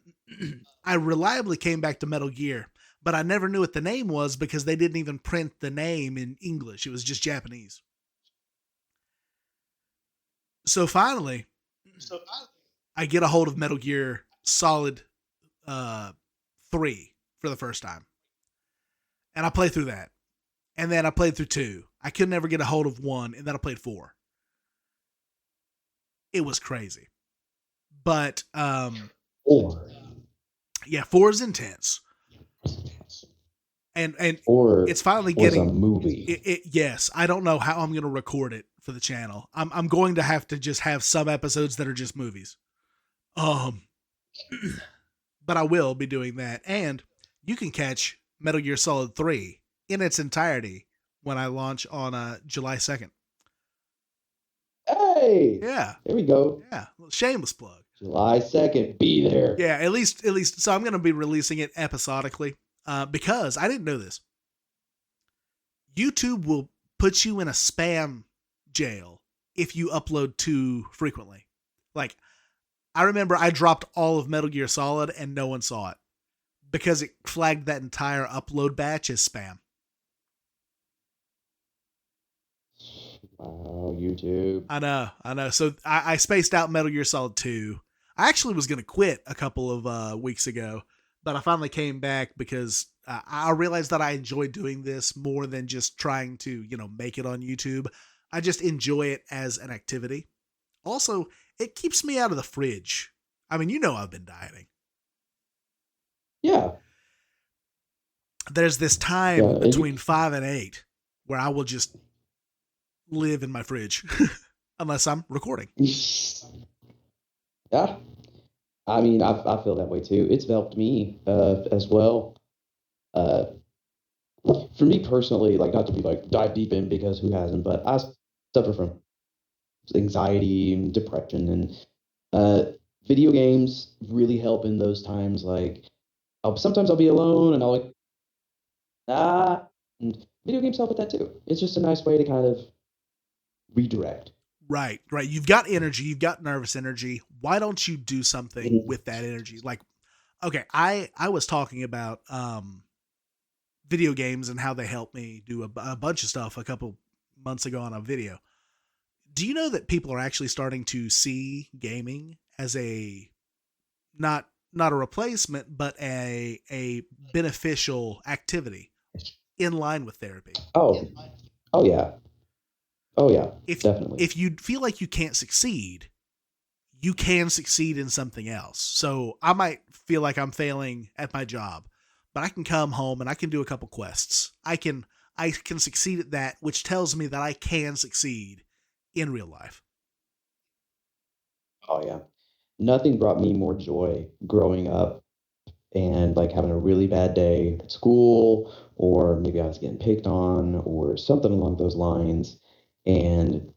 I reliably came back to Metal Gear, but I never knew what the name was because they didn't even print the name in English. It was just Japanese. So finally, I get a hold of Metal Gear Solid 3 for the first time. And I play through that. And then I played through 2. I could never get a hold of 1, and then I played 4. It was crazy. But 4. Yeah, 4 is intense. And 4 it's finally was getting a movie. Yes, I don't know how I'm going to record it for the channel. I'm going to have to just have some episodes that are just movies. But I will be doing that, and you can catch Metal Gear Solid 3 in its entirety when I launch on July 2nd. Hey, yeah, there we go. Yeah, shameless plug. July 2nd, be there. Yeah, at least. So I'm going to be releasing it episodically because I didn't know this. YouTube will put you in a spam jail if you upload too frequently. Like, I remember I dropped all of Metal Gear Solid and no one saw it because it flagged that entire upload batch as spam. Oh, YouTube. I know. So I spaced out Metal Gear Solid 2. I actually was going to quit a couple of weeks ago, but I finally came back because I realized that I enjoy doing this more than just trying to, make it on YouTube. I just enjoy it as an activity. Also, it keeps me out of the fridge. I mean, I've been dieting. Yeah. There's this time between 5 and 8 where I will just live in my fridge unless I'm recording. Yeah. I mean, I feel that way too. It's helped me as well. Uh, for me personally, like not to be like dive deep in because who hasn't, but I suffer from anxiety and depression, and uh, video games really help in those times. Like sometimes I'll be alone and I'll like ah, and video games help with that too. It's just a nice way to kind of redirect. Right, right. You've got energy, you've got nervous energy. Why don't you do something Mhm. with that energy? Like, okay, I was talking about video games and how they help me do a bunch of stuff a couple months ago on a video. Do you know that people are actually starting to see gaming as a not a replacement, but a beneficial activity in line with therapy? Oh, oh yeah, oh yeah, If definitely. if you feel like you can't succeed, you can succeed in something else. So I might feel like I'm failing at my job, but I can come home and I can do a couple quests. I can succeed at that, which tells me that I can succeed in real life. Oh yeah. Nothing brought me more joy growing up and like having a really bad day at school, or maybe I was getting picked on, or something along those lines, and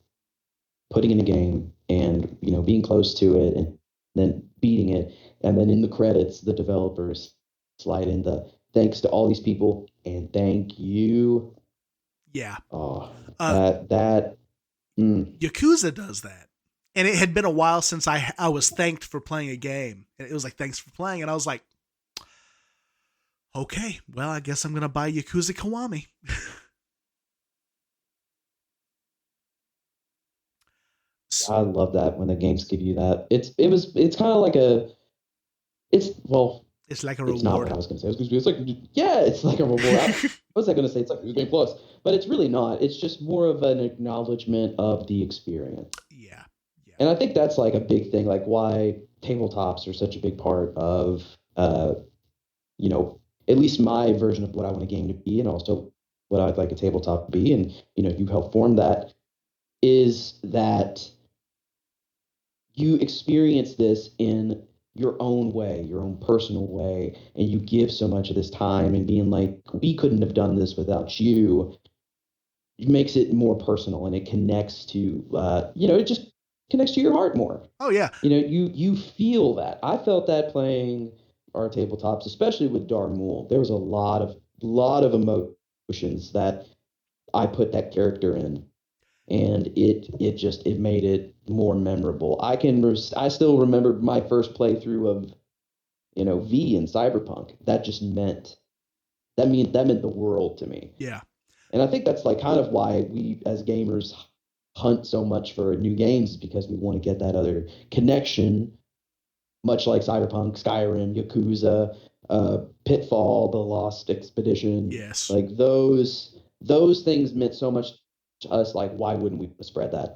putting in a game and being close to it and then beating it, and then in the credits the developers slide in the thanks to all these people and thank you. Yeah. Oh, Uh that mm, Yakuza does that. And it had been a while since I was thanked for playing a game. And it was like, thanks for playing. And I was like, okay, well, I guess I'm going to buy Yakuza Kiwami. I love that when the games give you that. It's kind of like a it's well It's like a it's not what reward. I was going to say. I was going to be, it's like, yeah, it's like a reward. I was I going to say it's like Game Plus, but it's really not. It's just more of an acknowledgement of the experience. Yeah. Yeah. And I think that's like a big thing, like why tabletops are such a big part of, you know, at least my version of what I want a game to be, and also what I'd like a tabletop to be. And, you help form that is that you experience this in your own way, your own personal way, and you give so much of this time and being like, we couldn't have done this without you, it makes it more personal and it connects to, it just connects to your heart more. Oh, yeah. You feel that. I felt that playing our tabletops, especially with Darmool. There was a lot of emotions that I put that character in, and it made it more memorable. I still remember my first playthrough of V in Cyberpunk. That meant the world to me. Yeah. And I think that's like kind of why we as gamers hunt so much for new games, because we want to get that other connection, much like Cyberpunk, Skyrim, Yakuza, Pitfall, The Lost Expedition. Yes. Like those things meant so much to us. Like, why wouldn't we spread that?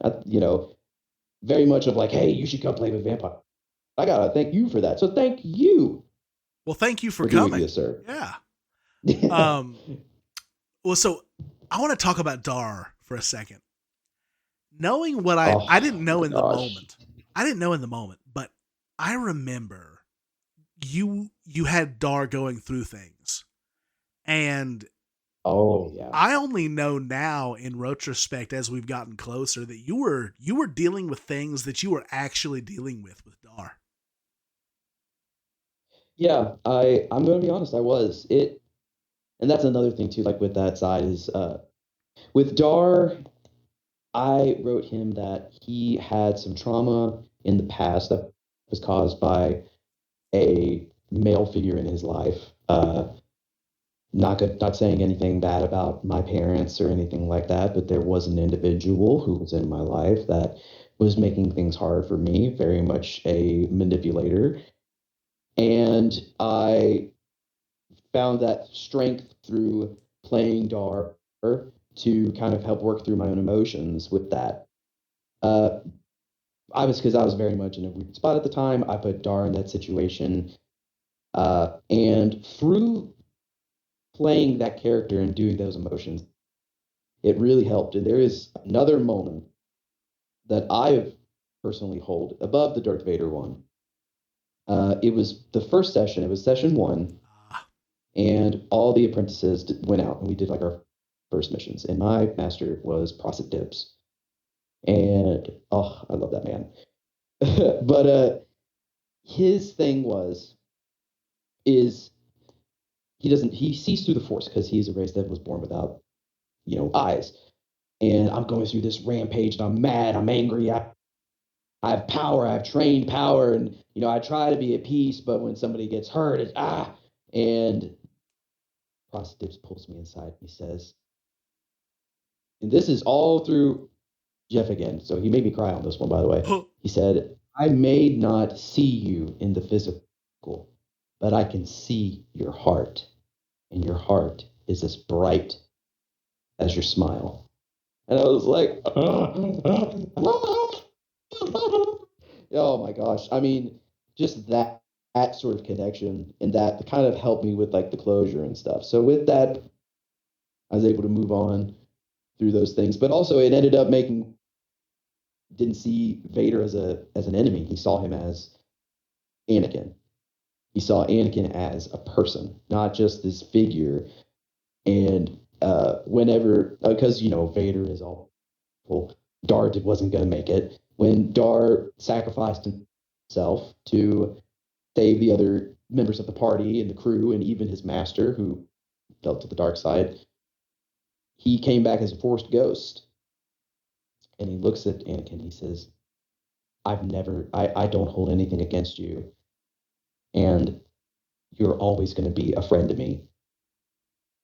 Very much of like, hey, you should come play with Vampire. I gotta thank you for that. So thank you Well, thank you for for doing coming. this, sir. Yeah. Um, well, so I want to talk about Dar for a second. Knowing what I didn't Oh know my in the gosh. moment. I didn't know in the moment, but I remember you had Dar going through things. And Oh yeah. I only know now in retrospect as we've gotten closer that you were dealing with things that you were actually dealing with Dar. Yeah, I'm gonna be honest, I was. And that's another thing too, like with that side is with Dar, I wrote him that he had some trauma in the past that was caused by a male figure in his life. Not saying anything bad about my parents or anything like that, but there was an individual who was in my life that was making things hard for me, very much a manipulator. And I found that strength through playing Dar to kind of help work through my own emotions with that. Uh, because I was very much in a weird spot at the time. I put Dar in that situation, and through playing that character and doing those emotions, it really helped. And there is another moment that I've personally hold above the Darth Vader one, It was the first session. It was session one, Ah, and all the apprentices went out, and we did like our first missions. And my master was Prosit Dibs, and oh, I love that man. But his thing is he sees through the force because he's a race that was born without eyes. And I'm going through this rampage, and I'm mad, I'm angry, I have power, I've trained power, and I try to be at peace, but when somebody gets hurt, it's ah. And Prostitutes pulls me inside. He says, and this is all through Jeff again. So he made me cry on this one, by the way. huh. He said, I may not see you in the physical, but I can see your heart, and your heart is as bright as your smile. And I was like, oh my gosh. I mean, just that sort of connection and that kind of helped me with like the closure and stuff. So with that, I was able to move on through those things. But also it ended up making didn't see Vader as an enemy. He saw him as Anakin. He saw Anakin as a person, not just this figure. And whenever because Vader is all well, Dar wasn't going to make it. When Dar sacrificed himself to save the other members of the party and the crew and even his master, who fell to the dark side, he came back as a forced ghost. And he looks at Anakin. He says, I don't hold anything against you. And you're always going to be a friend to me.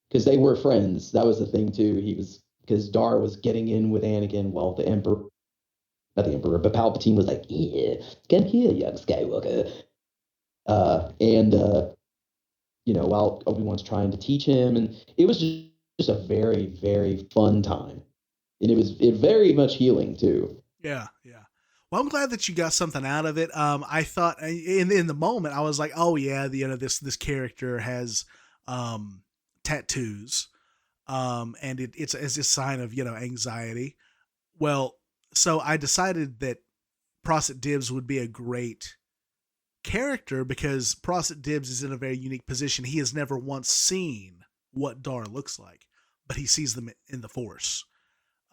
Because they were friends. That was the thing, too. Because Dar was getting in with Anakin while the Emperor, not the Emperor, but Palpatine was like, yeah, come here, young Skywalker. And while Obi-Wan's trying to teach him, and it was just a very, very fun time, and it very much healing too. Yeah, yeah. Well, I'm glad that you got something out of it. I thought in the moment I was like, oh yeah, this character has tattoos, and it's a sign of anxiety. Well, so I decided that Prosit Dibs would be a great character because Prosit Dibs is in a very unique position. He has never once seen what Dar looks like, but he sees them in the Force.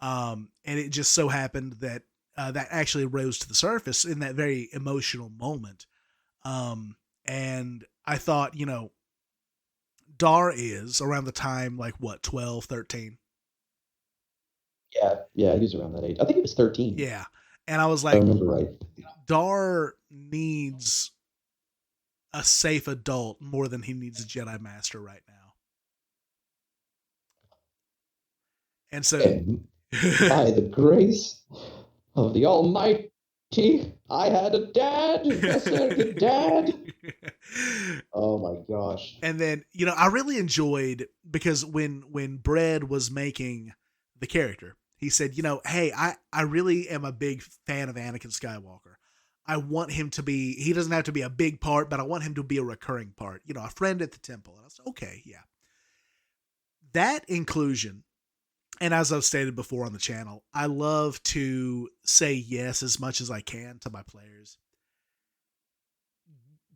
And it just so happened that that actually rose to the surface in that very emotional moment. And I thought, Dar is around the time, like what, 12, 13. Yeah, he was around that age. I think it was 13. Yeah. And I was If I like, remember right. Dar needs a safe adult more than he needs a Jedi Master right now. And so, And by the grace of the Almighty, I had a dad, a surrogate dad. Oh my gosh. and then I really enjoyed because when Bread was making the character, he said, hey, I really am a big fan of Anakin Skywalker. I want him to be, he doesn't have to be a big part, but I want him to be a recurring part, a friend at the temple. And I said, okay, yeah. That inclusion, and as I've stated before on the channel, I love to say yes as much as I can to my players.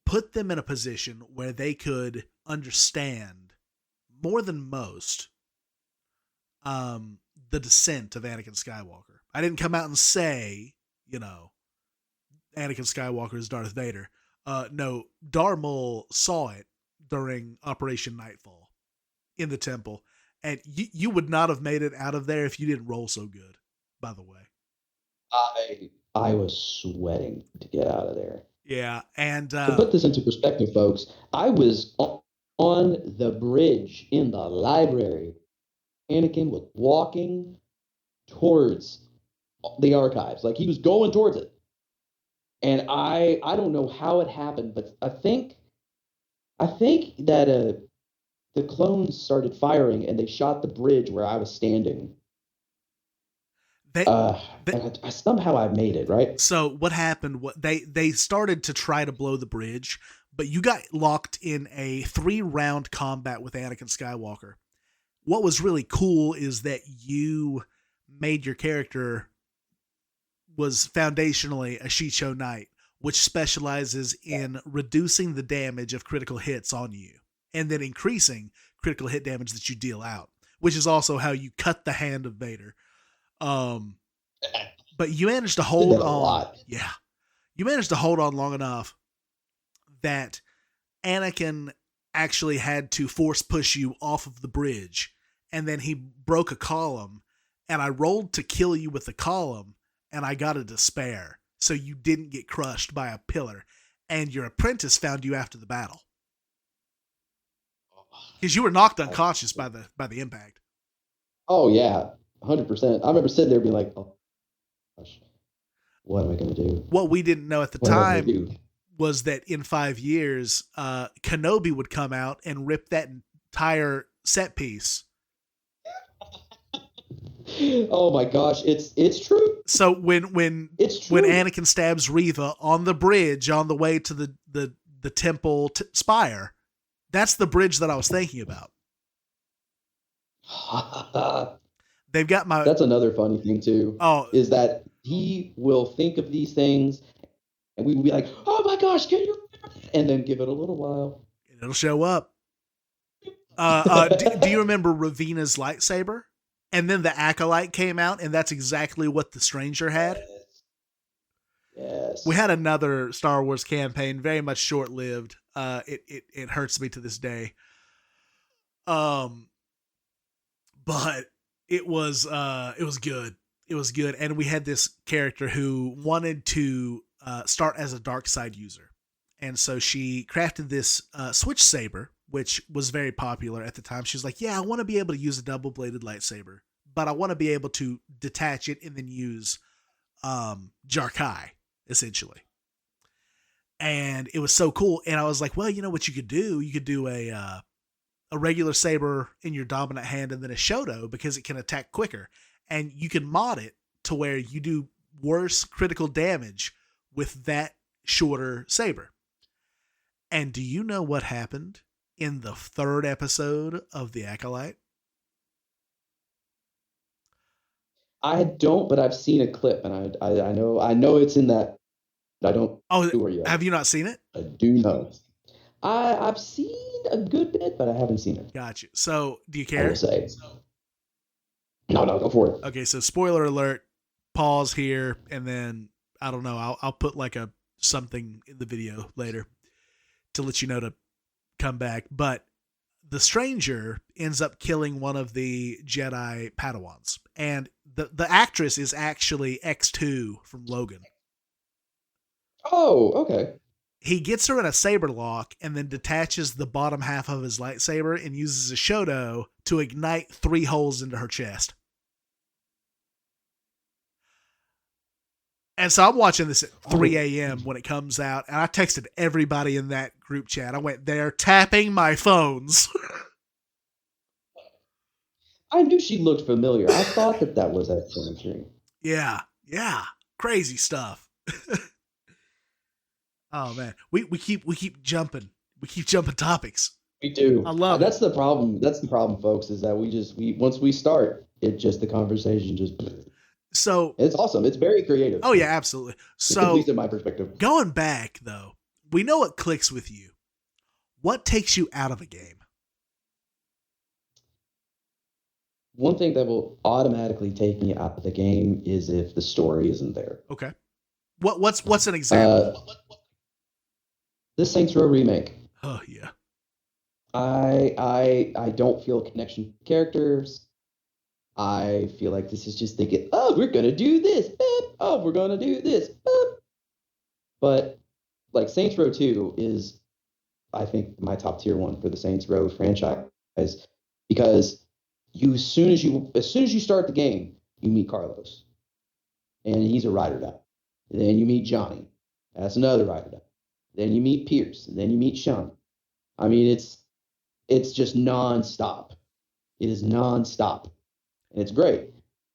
Put them in a position where they could understand more than most the descent of Anakin Skywalker. I didn't come out and say, Anakin Skywalker is Darth Vader. No, Darmul saw it during Operation Nightfall in the temple, and you would not have made it out of there if you didn't roll so good. By the way, I was sweating to get out of there. yeah, and To put this into perspective, folks, I was on the bridge in the library. Anakin was walking towards the archives, like he was going towards it. And I don't know how it happened, but I think that the clones started firing and they shot the bridge where I was standing. they, they Somehow I made it right. So what happened? What they started to try to blow the bridge, but you got locked in a 3-round combat with Anakin Skywalker. What was really cool is that you made your character was foundationally a Shicho Knight, which specializes in reducing the damage of critical hits on you and then increasing critical hit damage that you deal out, which is also how you cut the hand of Vader. Um, but you managed to Did hold that a on. lot. Yeah. You managed to hold on long enough that Anakin actually had to force push you off of the bridge, and then he broke a column, and I rolled to kill you with the column, and I got a despair, so you didn't get crushed by a pillar, and your apprentice found you after the battle because you were knocked unconscious by the impact. Oh yeah, 100%. I remember sitting there being like, oh gosh, what am I gonna do? What we didn't know at the What am I gonna time do? was that in 5 years, Kenobi would come out and rip that entire set piece. Oh my gosh, it's true. So when It's true. Anakin stabs Reva on the bridge on the way to the temple spire, that's the bridge that I was thinking about. They've got my That's another funny thing too. oh Is that he will think of these things, and we will be like, "Oh my gosh, can you?" And then give it a little while. it'll show up. Do you remember Ravina's lightsaber? And then the acolyte came out, and that's exactly what the stranger had. Yes. We had another Star Wars campaign, very much short lived. It hurts me to this day. But it was good. It was good, and we had this character who wanted to start as a dark side user, and so she crafted this switch saber, which was very popular at the time. She was like, "Yeah, I want to be able to use a double bladed lightsaber, but I want to be able to detach it and then use Jarkai, essentially." And it was so cool. And I was like, "Well, you know what you could do? You could do a regular saber in your dominant hand and then a Shoto because it can attack quicker. And you can mod it to where you do worse critical damage with that shorter saber." And do you know what happened in the third episode of The Acolyte? I don't, but I've seen a clip, and I know it's in that. I don't Oh, know where you have at. you not seen it? I do know. I've seen a good bit, but I haven't seen it. Gotcha. So, do you I will care? say. No, go for it. Okay, so spoiler alert. Pause here, and then I don't know. I'll put like a something in the video later to let you know to come back. But the stranger ends up killing one of the Jedi Padawans, and the actress is actually X2 from Logan. Oh, okay. He gets her in a saber lock and then detaches the bottom half of his lightsaber and uses a Shoto to ignite 3 holes into her chest. And so I'm watching this at 3 a.m. when it comes out, and I texted everybody in that group chat. I went, "They're tapping my phones." I knew she looked familiar. I thought that was that cemetery. Yeah, crazy stuff. Oh man, we keep jumping. We keep jumping topics. We do. I love That's the problem. That's the problem, folks. Is that we once we start, the conversation just. So It's awesome. It's very creative. oh yeah, absolutely. At So least in my perspective. going back though, we know what clicks with you. What takes you out of a game? One thing that will automatically take me out of the game is if the story isn't there. Okay. What's an example? The Saints Row remake. Oh yeah. I don't feel a connection to characters. I feel like this is just thinking, oh, we're gonna do this. Oh, we're gonna do this. But like Saints Row 2 is, I think, my top tier one for the Saints Row franchise because as soon as you start the game, you meet Carlos, and he's a ride or die. Then you meet Johnny, that's another ride or die. Then you meet Pierce, and then you meet Sean. I mean, it's just nonstop. It is nonstop, and it's great.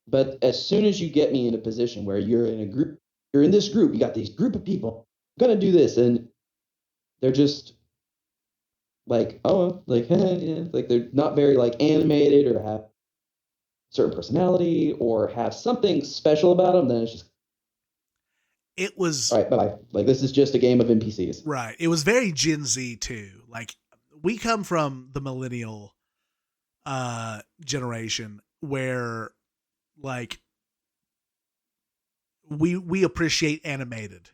But as soon as you get me in a position where you're in this group, you got these group of people gonna do this, and they're just like, oh, like, yeah, like they're not very like animated or have certain personality or have something special about them. Then it's just It was All right, bye. Like this is just a game of NPCs. right. It was very Gen Z too. Like we come from the millennial generation where like we appreciate animated.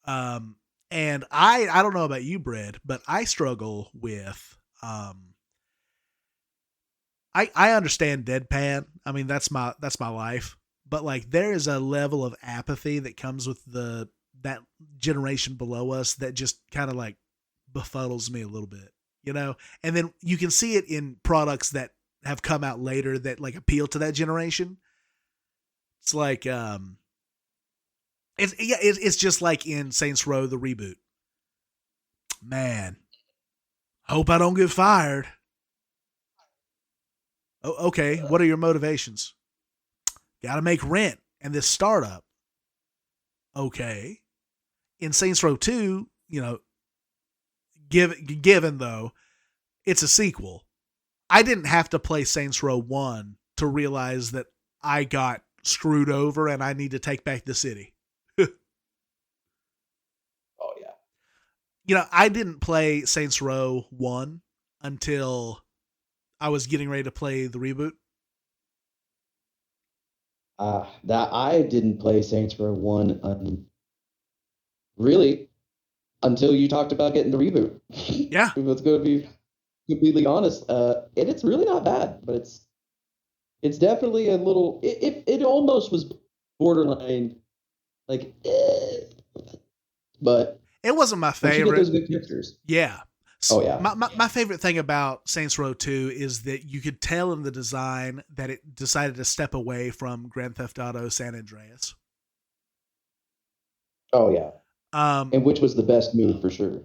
Um and I don't know about you, Brad, but I struggle with I understand deadpan. I mean that's my life. But like there is a level of apathy that comes with the that generation below us that just kind of like befuddles me a little bit, you know? And then you can see it in products that have come out later that like appeal to that generation. It's like it's just like in Saints Row the reboot. Man, hope I don't get fired. Okay, what are your motivations? Got to make rent and this startup. Okay. In Saints Row 2, given though it's a sequel, I didn't have to play Saints Row 1 to realize that I got screwed over and I need to take back the city. Oh yeah. I didn't play Saints Row 1 until I was getting ready to play the reboot. That I didn't play Saints Row 1 really until you talked about getting the reboot. Yeah. Let's go to be completely honest. And it's really not bad, but it's definitely a little. It almost was borderline like, but It wasn't my once you get favorite. those good characters, Yeah. oh yeah, My favorite thing about Saints Row 2 is that you could tell in the design that it decided to step away from Grand Theft Auto San Andreas. oh yeah, Um, and which was the best move for sure.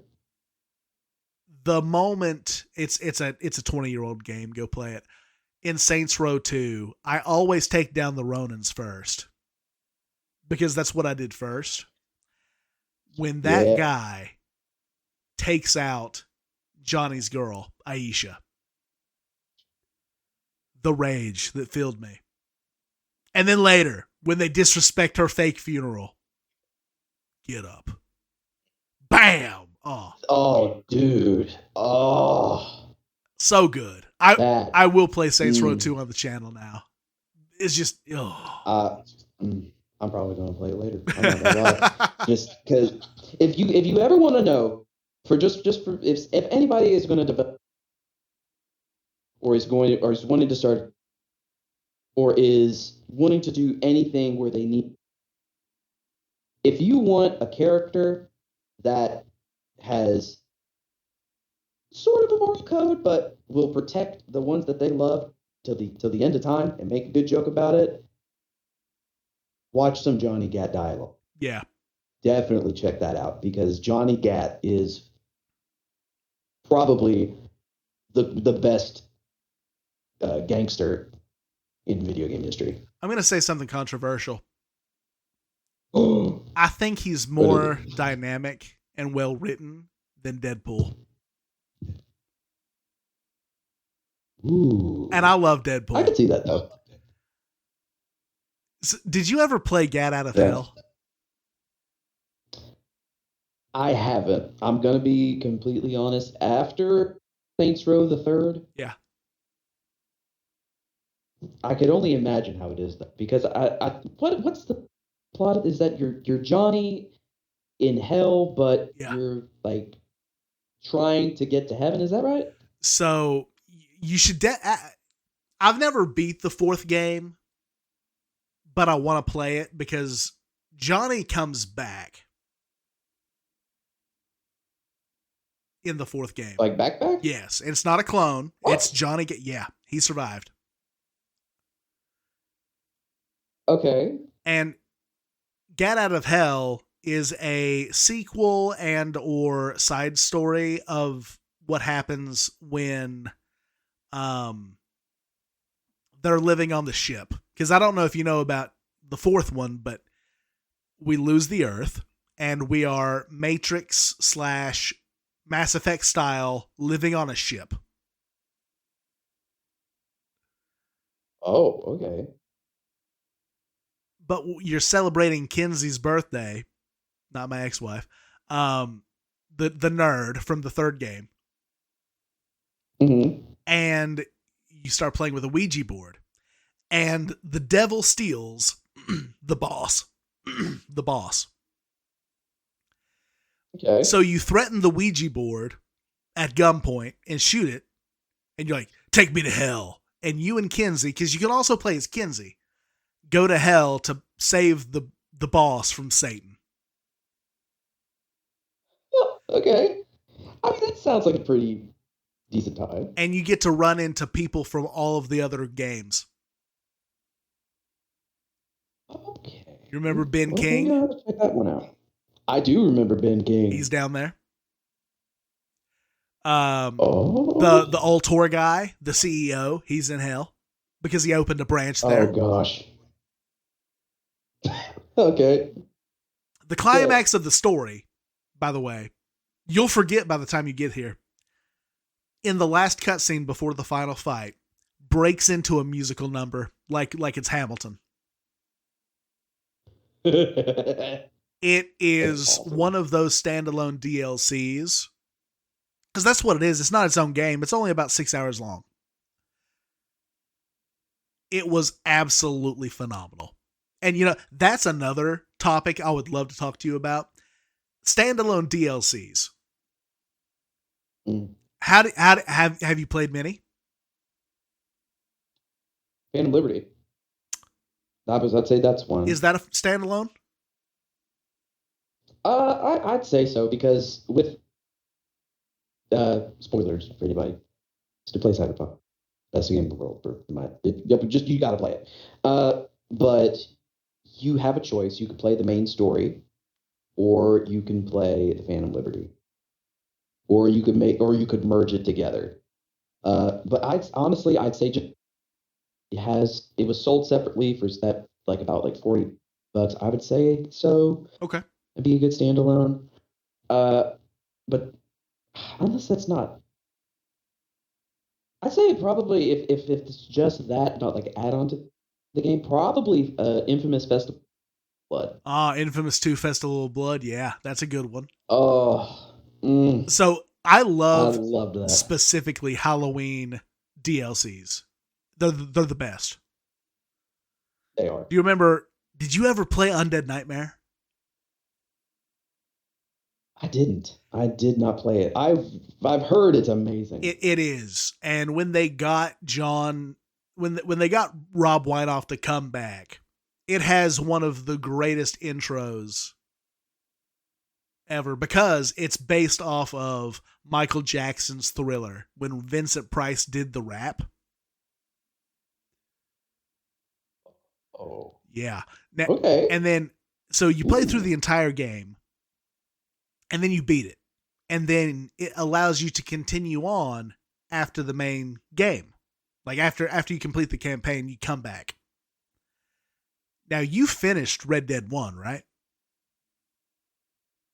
the moment it's a 20-year-old game, go play it. In Saints Row 2, I always take down the Ronins first because that's what I did first. When that Yeah. guy takes out Johnny's girl, Aisha, the rage that filled me. And then later, when they disrespect her fake funeral, get up. Bam! Oh, Oh, dude. Oh, so good. I that. I will play Saints Row Mm, 2 on the channel now. It's just uh, I'm probably gonna play it later. I'm not gonna lie. Just because if you ever want to know, for just for if anybody is going to develop or is wanting to start or is wanting to do anything where they need, if you want a character that has sort of a moral code, but will protect the ones that they love till the end of time and make a good joke about it. Watch some Johnny Gat dialogue. yeah. Definitely check that out because Johnny Gat is probably the best gangster in video game history. I'm gonna say something controversial. Ooh, I think he's more dynamic and well written than Deadpool. And I love I could Deadpool. see that though. Did you ever play Gat Out of Yeah. Hell? I haven't. I'm gonna be completely honest. After Saints Row the Third, Yeah. I could only imagine how it is though, because what's the plot? Is that you're Johnny in hell, but Yeah. you're like trying to get to heaven. Is that right? So you should. I've never beat the fourth game, but I want to play it because Johnny comes back in the fourth game. Like backpack? Yes, and it's not a clone. What? It's Johnny. Yeah, he survived. Okay. And Get Out of Hell is a sequel and or side story of what happens when they're living on the ship. Because I don't know if you know about the fourth one, but we lose the Earth and we are Matrix slash Mass Effect style living on a ship. Oh, okay. But you're celebrating Kenzie's birthday not my ex-wife, um, the nerd from the third game, Mm-hmm. and you start playing with a Ouija board, and the devil steals the boss, the boss. Okay. So you threaten the Ouija board at gunpoint and shoot it, and you're like, "Take me to hell." And you and Kinsey, because you can also play as Kinsey, go to hell to save the boss from Satan. Oh, okay. I mean, that sounds like a pretty decent time. And you get to run into people from all of the other games. Okay. You remember Ben Well, maybe King? I'll have to check that one out. I do remember Ben He's King. down there. Um, Oh. the old tour guy, the CEO, he's in hell because he opened a branch Oh there. gosh. Okay. The So, climax of the story, by the way, you'll forget by the time you get here. In the last cutscene before the final fight, breaks into a musical number like it's Hamilton. that's It is awesome. one of those standalone DLCs because that's what it is. It's not its own game. It's only about 6 hours long. It was absolutely phenomenal. And that's another topic I would love to talk to you about. Standalone DLCs. Mm. Have you played many? Phantom Liberty. I'd say that's Is one. that a standalone? I'd say so because with spoilers for anybody, it's to play Cyberpunk. That's the game of the world for my. Just you got to play it. But you have a choice. You could play the main story, or you can play the Phantom Liberty, or you could merge it together. But I'd say just it was sold separately for that like about like $40. I would say so. Okay. It'd be a good standalone. Uh, but unless that's not, I'd say probably if it's just that, not like add on to the game, probably Infamous Festival of Blood. Infamous 2 Festival of Blood. Yeah, that's a good one. Oh, So I I love loved that. specifically Halloween DLCs. They're the best. They are. Do you remember? Did you ever play Undead Nightmare? I didn't. I did not play it. I've heard it's amazing. It is. And when they got when they got Rob Whiteoff to come back, it has one of the greatest intros ever because it's based off of Michael Jackson's Thriller when Vincent Price did the rap. Oh, Yeah. Now, okay. and then so you play through Ooh, the entire game and then you beat it. And then it allows you to continue on after the main game. Like after you complete the campaign, you come back. Now you finished Red Dead 1, right?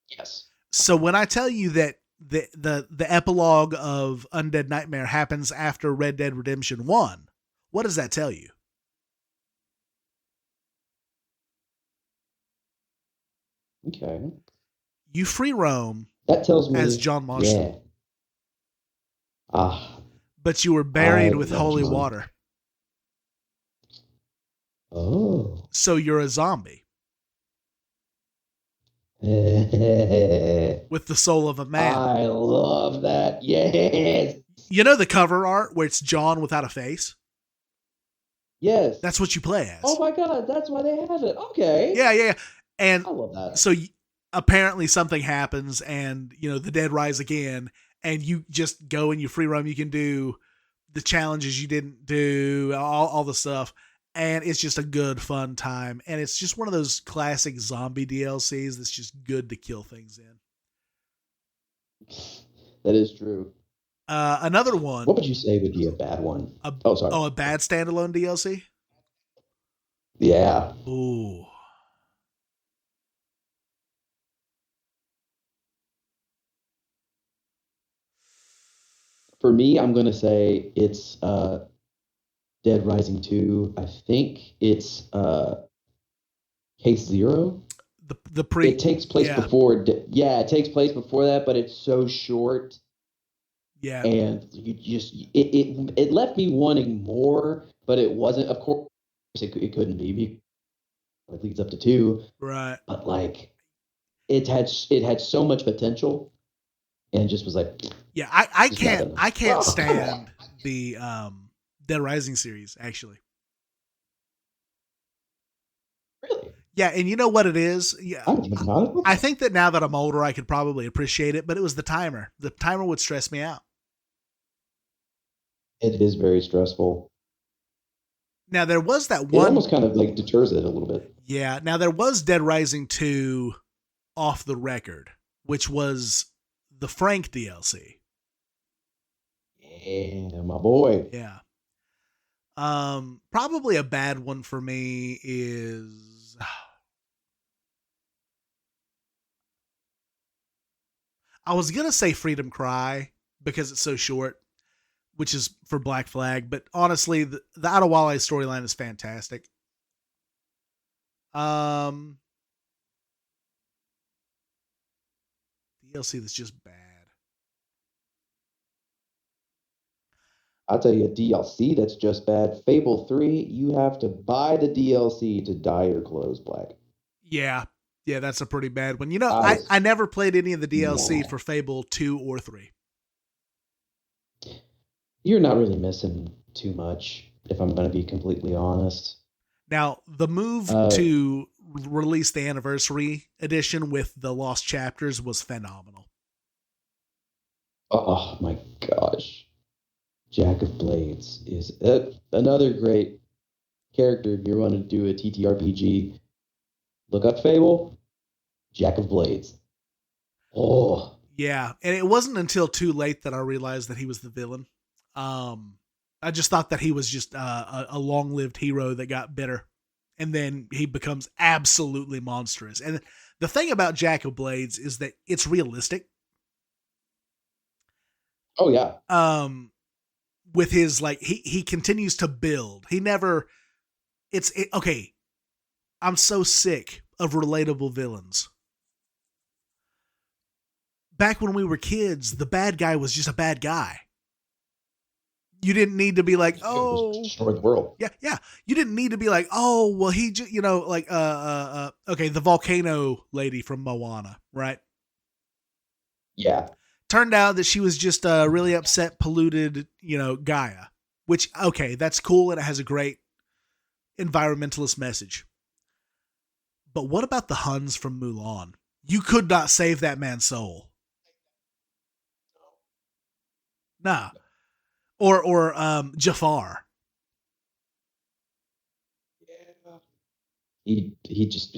yes. So when I tell you that the epilogue of Undead Nightmare happens after Red Dead Redemption 1, what does that tell you? Okay. You free roam That tells as me, John Marston, yeah. Ah, but you were I buried with love holy John. water. Oh. So you're a zombie I with the soul of a man. love that. Yes. You know the cover art where it's John without a face? Yes. That's what you play Oh as. my God, that's why they have it. Okay. Yeah, yeah, yeah. And I love that. so apparently something happens and, the dead rise again and you just go and you free roam. You can do the challenges you didn't do, all the stuff. And it's just a good, fun time. And it's just one of those classic zombie DLCs that's just good to kill things in. That is true. Another What one, would you say would be a bad one? a, Oh, sorry. a bad standalone DLC. Yeah. Ooh. For me, I'm gonna say it's Dead Rising 2. I think it's Case Zero. the pre It takes place yeah, before. Yeah, it takes place before that, but it's so short, yeah, and you just it left me wanting more, but it wasn't. Of course, it couldn't be. It leads up to two, right. but like it had so much potential, and just was like Yeah, I just not can't enough. I can't Oh, come on, stand the Dead Rising series actually. really? Yeah, and you know what it is? Yeah, I'm not. I think that now that I'm older, I could probably appreciate it, but it was the timer. The timer would stress me out. It is very stressful. Now there was that It one. almost kind of like deters it a little bit. Yeah, now there was Dead Rising 2 off the record, which was the Frank DLC. Yeah, my boy. Yeah. Probably a bad one for me is I was gonna say Freedom Cry because it's so short, which is for Black Flag, but honestly, the Adewale storyline is fantastic. Um, DLC that's just bad. I'll tell you a DLC that's just bad. Fable 3, you have to buy the DLC to dye your clothes black. Yeah, yeah, that's a pretty bad one. You know, I I was never played any of the DLC mad. for Fable 2 or 3. You're not really missing too much, if I'm going to be completely honest. Now, the move Uh, to release the anniversary edition with the lost chapters was phenomenal. oh my gosh. Jack of Blades is another great character if you want to do a TTRPG. Look up Fable, Jack of Blades. Oh, Yeah, and it wasn't until too late that I realized that he was the villain. Um, I just thought that he was just a long-lived hero that got bitter, and then he becomes absolutely monstrous. And the thing about Jack of Blades is that it's realistic. oh yeah. Um, with his like he continues to build. He never. Okay. I'm so sick of relatable villains. Back when we were kids, the bad guy was just a bad guy. You didn't need to be like, Just oh, destroy the world. yeah, yeah. You didn't need to be like, oh, well, he just, like, okay, the volcano lady from Moana, right? Yeah. Turned out that she was just a really upset, polluted, Gaia, which, okay, that's cool and it has a great environmentalist message. But what about the Huns from Mulan? You could not save that man's soul. Nah. Or Jafar. Yeah. He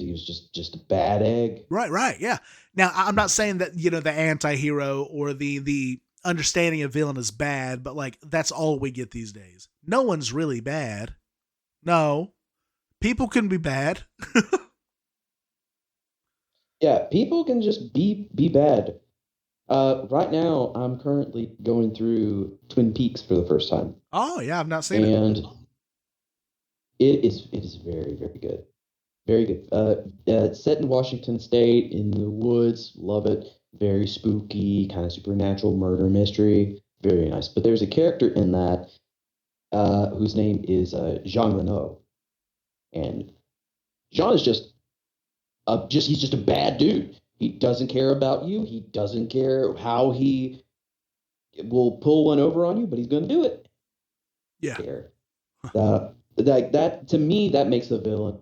was just a bad egg. Right, right, yeah. Now I'm not saying that the anti-hero or the understanding of villain is bad, but like that's all we get these days. No one's really bad. No, people can be bad. Yeah, people can just be bad. Right now, I'm currently going through Twin Peaks for the first time, Oh yeah, I've not seen it. and it is very very good, very good. It's set in Washington State in the woods. Love it. Very spooky, kind of supernatural murder mystery. Very nice. But there's a character in that whose name is Jean Renault, and Jean is just he's just a bad dude. He doesn't care about you. He doesn't care how he will pull one over on you, but he's going to do it. Yeah, Care. That to me that makes a villain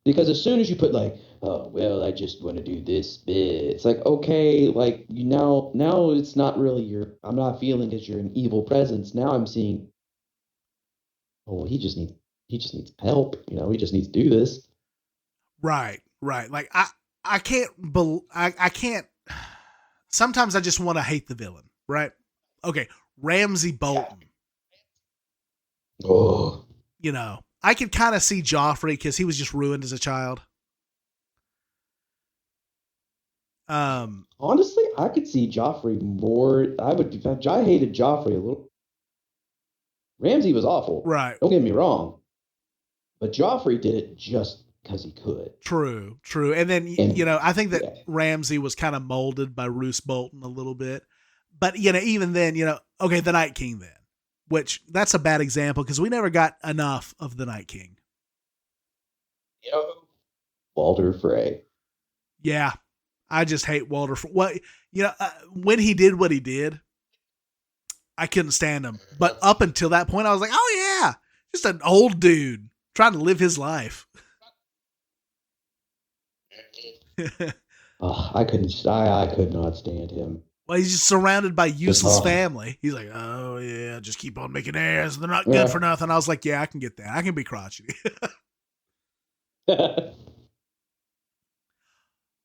because as soon as you put like, oh well, I just want to do this bit, it's like okay, like you now it's not really your. I'm not feeling that you're an evil presence. Now I'm seeing, oh he just needs help. He just needs to do this. right, right. Like I can't. I can't. Sometimes I just want to hate the villain. Right. Okay, Ramsey Yeah. Bolton. Oh, I could kind of see Joffrey because he was just ruined as a child. Um, honestly, I could see Joffrey more. I hated Joffrey a little. Ramsey was awful. right. Don't get me wrong, but Joffrey did it just because he could. True, true. And then, And I think that yeah, Ramsey was kind of molded by Roose Bolton a little bit. But, even then, okay, the Night King then, which that's a bad example because we never got enough of the Night King. Walter Frey. Yeah. I just hate Walter. What, when he did what he did, I couldn't stand him. But up until that point, I was like, oh, yeah, just an old dude trying to live his life. I couldn't. I could not stand him. Well, he's just surrounded by Just useless family. He's like, oh, yeah, just keep on making heirs. They're not good yeah. for nothing. I was like, yeah, I can get that. I can be crotchety. All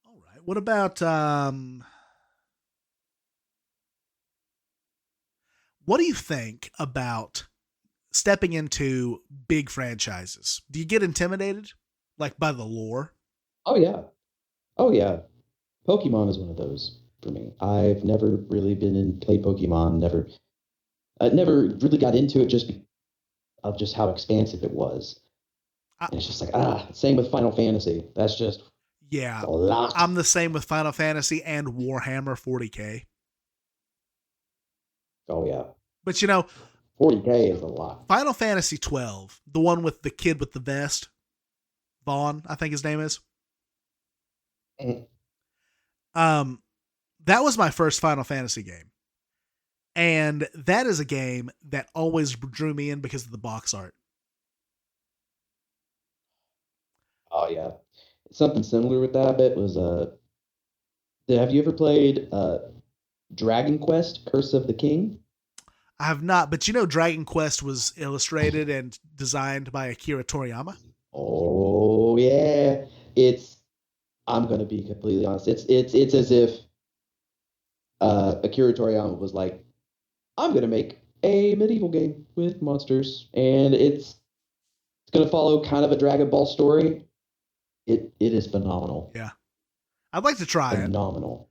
right. What about, what do you think about stepping into big franchises? Do you get intimidated, like by the lore? Oh yeah. Oh yeah. Pokemon is one of those for me. I've never really been in play Pokemon. Never really got into it just of just how expansive it was. I, And it's just like same with Final Fantasy. That's just yeah, a lot. I'm the same with Final Fantasy and Warhammer 40K. Oh yeah. But 40K is a lot. Final Fantasy 12, the one with the kid with the vest, Vaughn, I think his name is. Um, that was my first Final Fantasy game. And that is a game that always drew me in because of the box art. Oh yeah. Something similar with that bit was have you ever played Dragon Quest Curse of the King? I have not, but Dragon Quest was illustrated and designed by Akira Toriyama. Oh yeah. I'm gonna be completely honest. It's as if Akira Toriyama was like, I'm gonna make a medieval game with monsters, and it's gonna follow kind of a Dragon Ball story. It is phenomenal. Yeah. I'd like to try it. Phenomenal.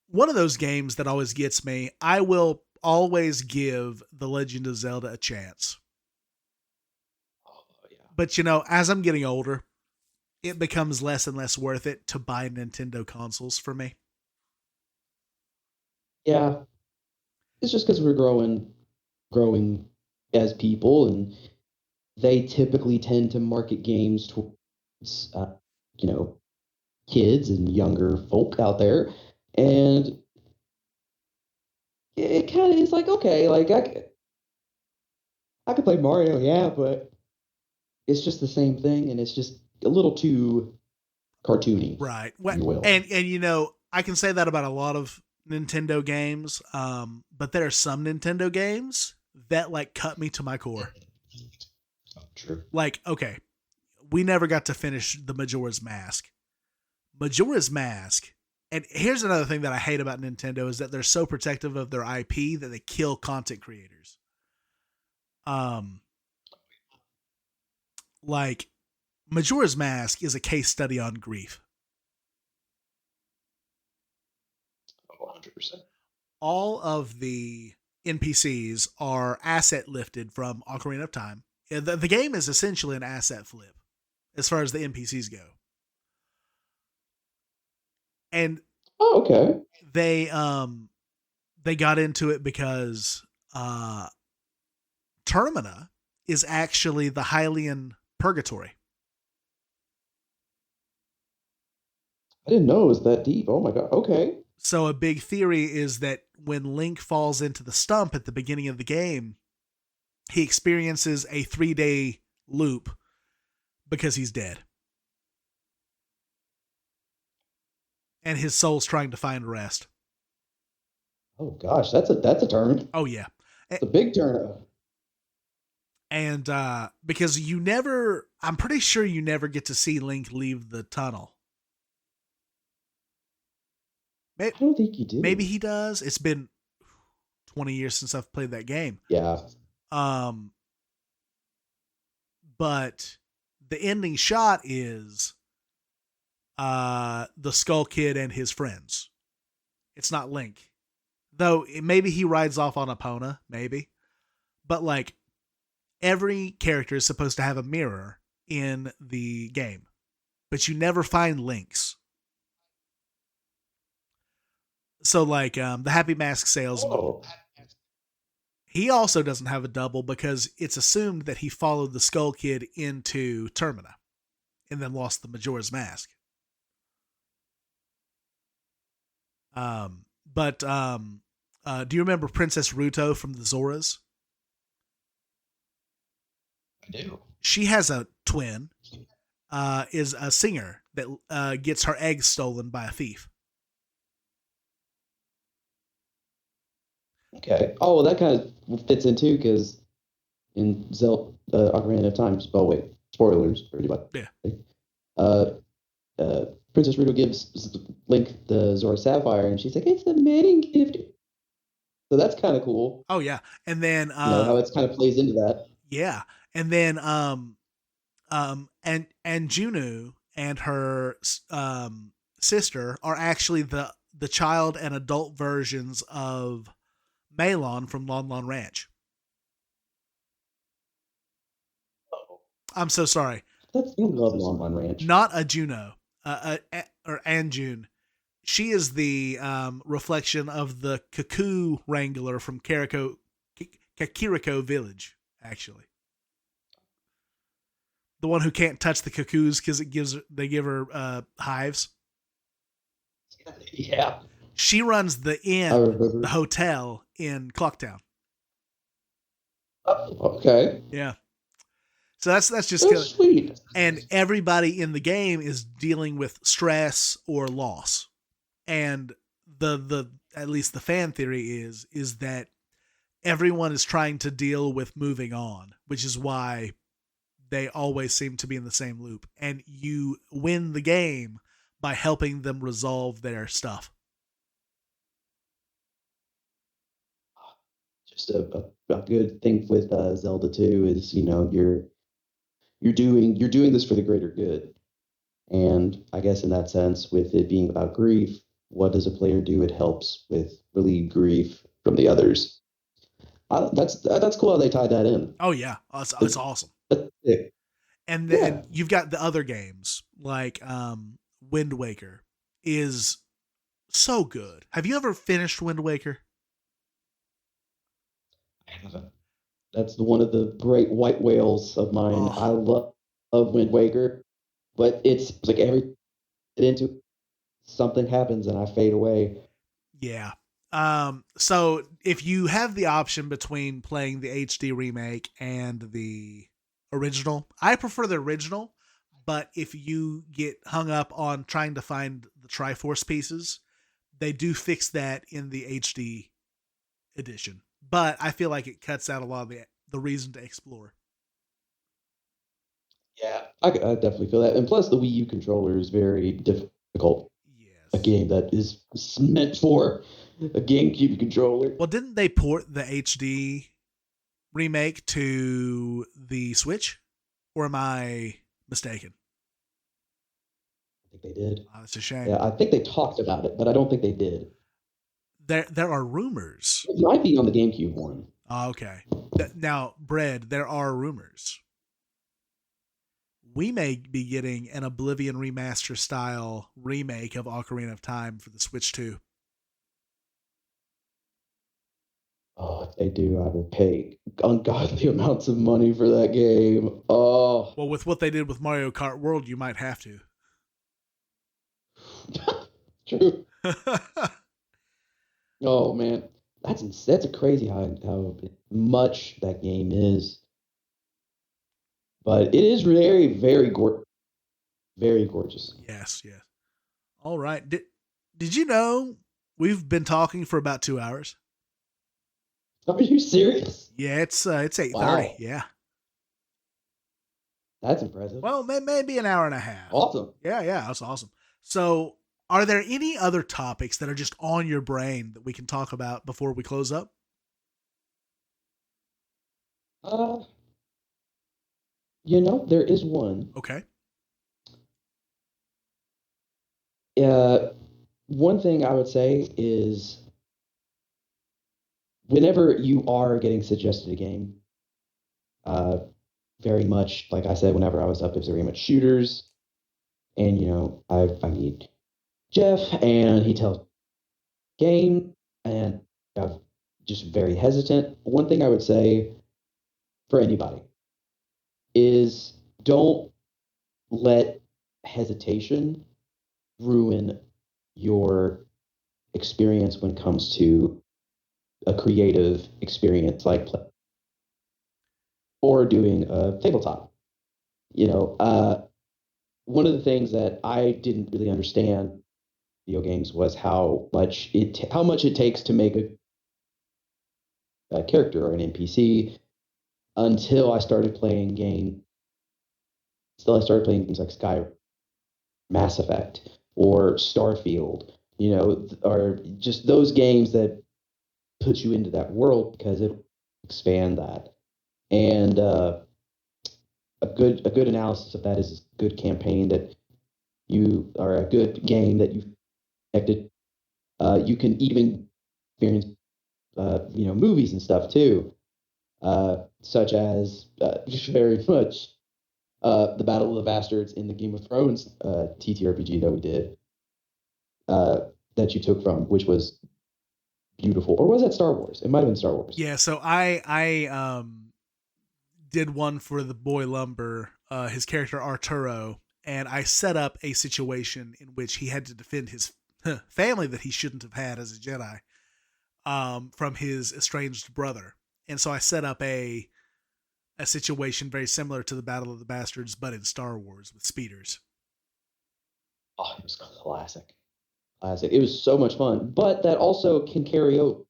One of those games that always gets me, I will always give The Legend of Zelda a chance. Oh yeah. But as I'm getting older, it becomes less and less worth it to buy Nintendo consoles for me. Yeah. It's just because we're growing as people, and they typically tend to market games towards you know kids and younger folk out there, and it kind of is like, okay, like I could play Mario, yeah, but it's just the same thing, and it's just a little too cartoony, Right. if Well, you will. and I can say that about a lot of Nintendo games. But there are some Nintendo games that like cut me to my core. True. Like, okay, we never got to finish the Majora's Mask. Majora's Mask. And here's another thing that I hate about Nintendo is that they're so protective of their IP that they kill content creators. Like Majora's Mask is a case study on grief. 100%. All of the NPCs are asset lifted from Ocarina of Time. The game is essentially an asset flip as far as the NPCs go. And Oh, okay. they got into it because Termina is actually the Hylian purgatory. I didn't know it was that deep. Oh my god. Okay. So a big theory is that when Link falls into the stump at the beginning of the game, he experiences a 3-day loop because he's dead. And his soul's trying to find rest. Oh gosh, that's a turn. Oh yeah. It's a big turn. And because I'm pretty sure you never get to see Link leave the tunnel. I don't think you do. Maybe he does. It's been 20 years since I've played that game. Yeah. But the ending shot is the Skull Kid and his friends. It's not Link. Though maybe he rides off on Epona, maybe. But like every character is supposed to have a mirror in the game, but you never find links. So, like the Happy Mask salesman, Oh, he also doesn't have a double because it's assumed that he followed the Skull Kid into Termina and then lost the Majora's Mask. But do you remember Princess Ruto from the Zoras? I do. She has a twin, is a singer that gets her eggs stolen by a thief. Okay. Oh, well, that kind of fits in too, because in Zelda Ocarina of Time. Oh wait, spoilers for anybody. Yeah. Uh, Princess Ruto gives Link the Zora Sapphire, and she's like, "It's the mating gift." So that's kind of cool. Oh yeah, and then How it's kind of plays into that. yeah, and then and Juno and her sister are actually the child and adult versions of Malon from Lon Lon Ranch. Oh, I'm so sorry, that's you love Lon Ranch. not a Juno, or Anjun. She is the reflection of the Cuckoo Wrangler from Kakiriko Village, actually. The one who can't touch the cuckoos because they give her hives. Yeah, She runs the I inn, the remember. hotel in Clocktown. Oh, okay, Yeah. So that's just that's kind of, sweet. and everybody in the game is dealing with stress or loss. And the at least the fan theory is that everyone is trying to deal with moving on, which is why they always seem to be in the same loop. And you win the game by helping them resolve their stuff. Just a good thing with Zelda 2 is you're doing this for the greater good. And I guess in that sense, with it being about grief, what does a player do? It helps with relieve grief from the others. That's cool how they tied that in. Oh yeah, it's awesome. That's sick. And Yeah, then you've got the other games like Wind Waker is so good. Have you ever finished Wind Waker? that's one of the great white whales of mine. I Oh love Wind Waker, but it's like every into something happens and I fade away. yeah. So if you have the option between playing the HD remake and the original, I prefer the original. But if you get hung up on trying to find the Triforce pieces, they do fix that in the HD edition. But I feel like it cuts out a lot of the reason to explore. Yeah, I definitely feel that. And plus, the Wii U controller is very difficult. A Yes. game that is meant for a GameCube controller. Well, didn't they port the HD remake to the Switch? Or am I mistaken? I think they did. Oh, that's a shame. Yeah, I think they talked about it, but I don't think they did. There are rumors. It might be on the GameCube one. Oh, okay. Now, Bread, there are rumors. We may be getting an Oblivion remaster style remake of Ocarina of Time for the Switch 2. Oh, if they do, I will pay ungodly amounts of money for that game. Oh, Well, with what they did with Mario Kart World, you might have to. true. Oh man, that's a crazy how much that game is, but it is very gorgeous. Yes, yes. All right. Did you know we've been talking for about 2 hours? Are you serious? Yeah, it's 8:30. Wow, Yeah. that's impressive. Well, maybe an hour and a half. Awesome. Yeah, yeah, that's awesome. So, are there any other topics that are just on your brain that we can talk about before we close up? Uh, there is one. Okay. Uh, One thing I would say is whenever you are getting suggested a game, uh, very much, like I said, whenever I was up, it was very much shooters. And, I meet Jeff, and he tells game, and I'm just very hesitant. One thing I would say for anybody is don't let hesitation ruin your experience when it comes to a creative experience like play or doing a tabletop. One of the things that I didn't really understand video games was how much it takes to make a character or an NPC until I started playing game. Still, I started playing games like Skyrim, Mass Effect, or Starfield. Or just those games that put you into that world because it expand that. And a good analysis of that is a good campaign that you or a good game that you've connected. You can even experience movies and stuff too, such as very much the Battle of the Bastards in the Game of Thrones TTRPG that we did, uh, that you took from, which was beautiful. Or was that Star Wars? It might have been Star Wars. Yeah, so I did one for the boy Lumber, his character Arturo, and I set up a situation in which he had to defend his family that he shouldn't have had as a Jedi, from his estranged brother. And so I set up a situation very similar to the Battle of the Bastards, but in Star Wars with speeders. Oh, it was classic. Classic. It was so much fun, but that also can carry over.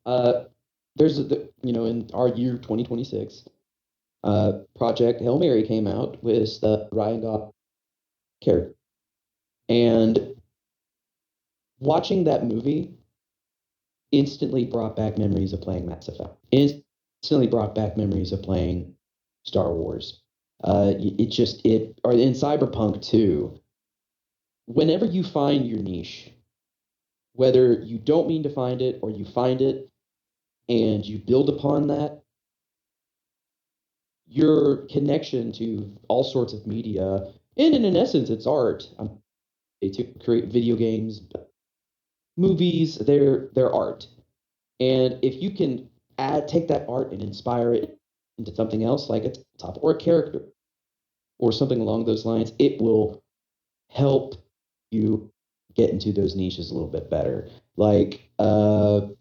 Uh, in our year 2026, Project Hail Mary came out with the Ryan Gosling character, and watching that movie instantly brought back memories of playing Mass Effect. Instantly brought back memories of playing Star Wars. Or in Cyberpunk too. Whenever you find your niche, whether you don't mean to find it or you find it and you build upon that, your connection to all sorts of media, and in essence, it's art. To create video games, movies, they're art. And if you can take that art and inspire it into something else, like a top or a character or something along those lines, it will help you get into those niches a little bit better. Like Starfield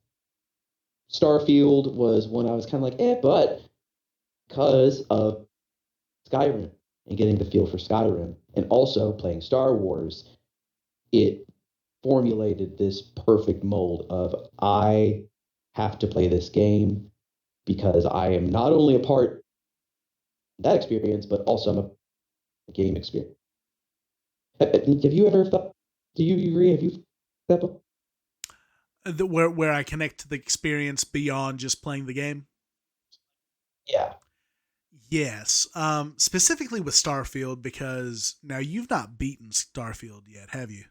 was one I was kind of like, but because of Skyrim and getting the feel for Skyrim and also playing Star Wars, it formulated this perfect mold of I have to play this game because I am not only a part of that experience, but also I'm a game experience. Have you ever felt? Do you agree? Have you that? Where I connect to the experience beyond just playing the game. Yeah. Yes, specifically with Starfield, because now you've not beaten Starfield yet, have you?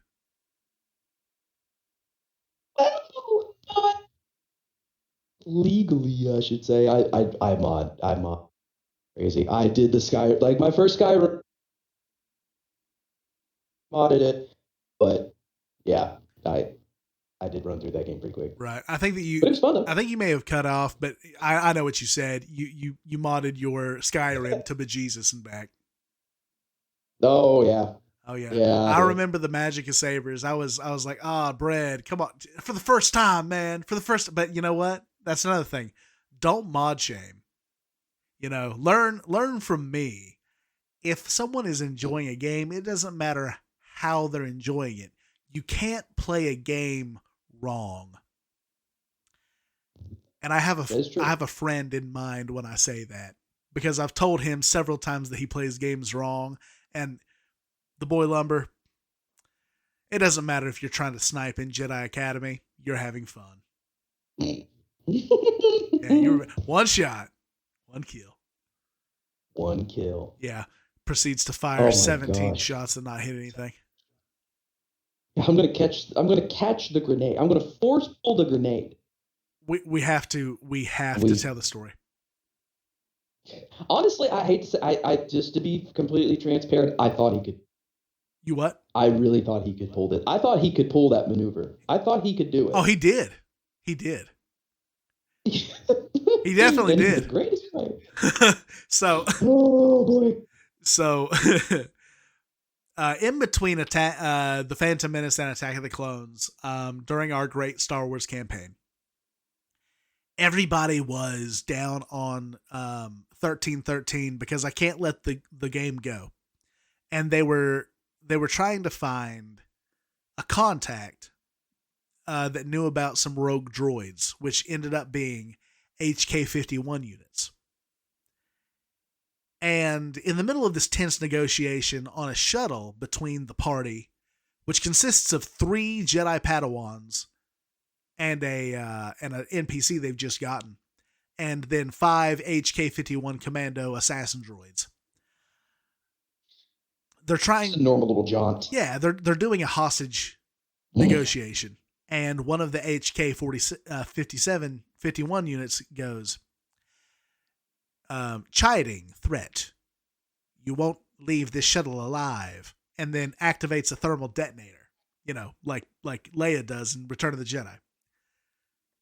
Well, legally, I should say. I'm crazy. I did the Sky like my first Skyrim modded it, but yeah, I did run through that game pretty quick. Right. I think that But it was fun I though. think you may have cut off, but I know what you said. You modded your Skyrim to bejesus and back. Oh yeah, Oh yeah, yeah, I I did. remember the Magic of Sabers. I was like, Bread, come on, for the first time, man, for the first. But you know what? That's another thing. Don't mod shame. Learn from me. If someone is enjoying a game, it doesn't matter how they're enjoying it. You can't play a game wrong. And That is I true. have a friend in mind when I say that, because I've told him several times that he plays games wrong. And the boy Lumber, it doesn't matter if you're trying to snipe in Jedi Academy, you're having fun. Yeah, you're one shot, one kill. One kill. Yeah, proceeds to fire Oh my 17 gosh. shots and not hit anything. I'm gonna catch the grenade. I'm gonna force pull the grenade. We have to We tell the story. Honestly, I hate to say, I just to be completely transparent, I thought he could. You what? I really thought he could pull it. I thought he could pull that maneuver. I thought he could do Oh, it. he did. He did. He definitely And he's the did. greatest player. so Oh boy. so in between attack the Phantom Menace and Attack of the Clones, during our great Star Wars campaign, everybody was down on 1313 because I can't let the game go. And they were trying to find a contact that knew about some rogue droids, which ended up being HK-51 units. And in the middle of this tense negotiation on a shuttle between the party, which consists of 3 Jedi Padawans and an NPC they've just gotten, and then 5 HK-51 Commando assassin droids. They're trying. Just a normal little jaunt. Yeah, they're doing a hostage negotiation, and one of the HK-57 51 units goes, chiding threat. You won't leave this shuttle alive, and then activates a thermal detonator. Like Leia does in Return of the Jedi.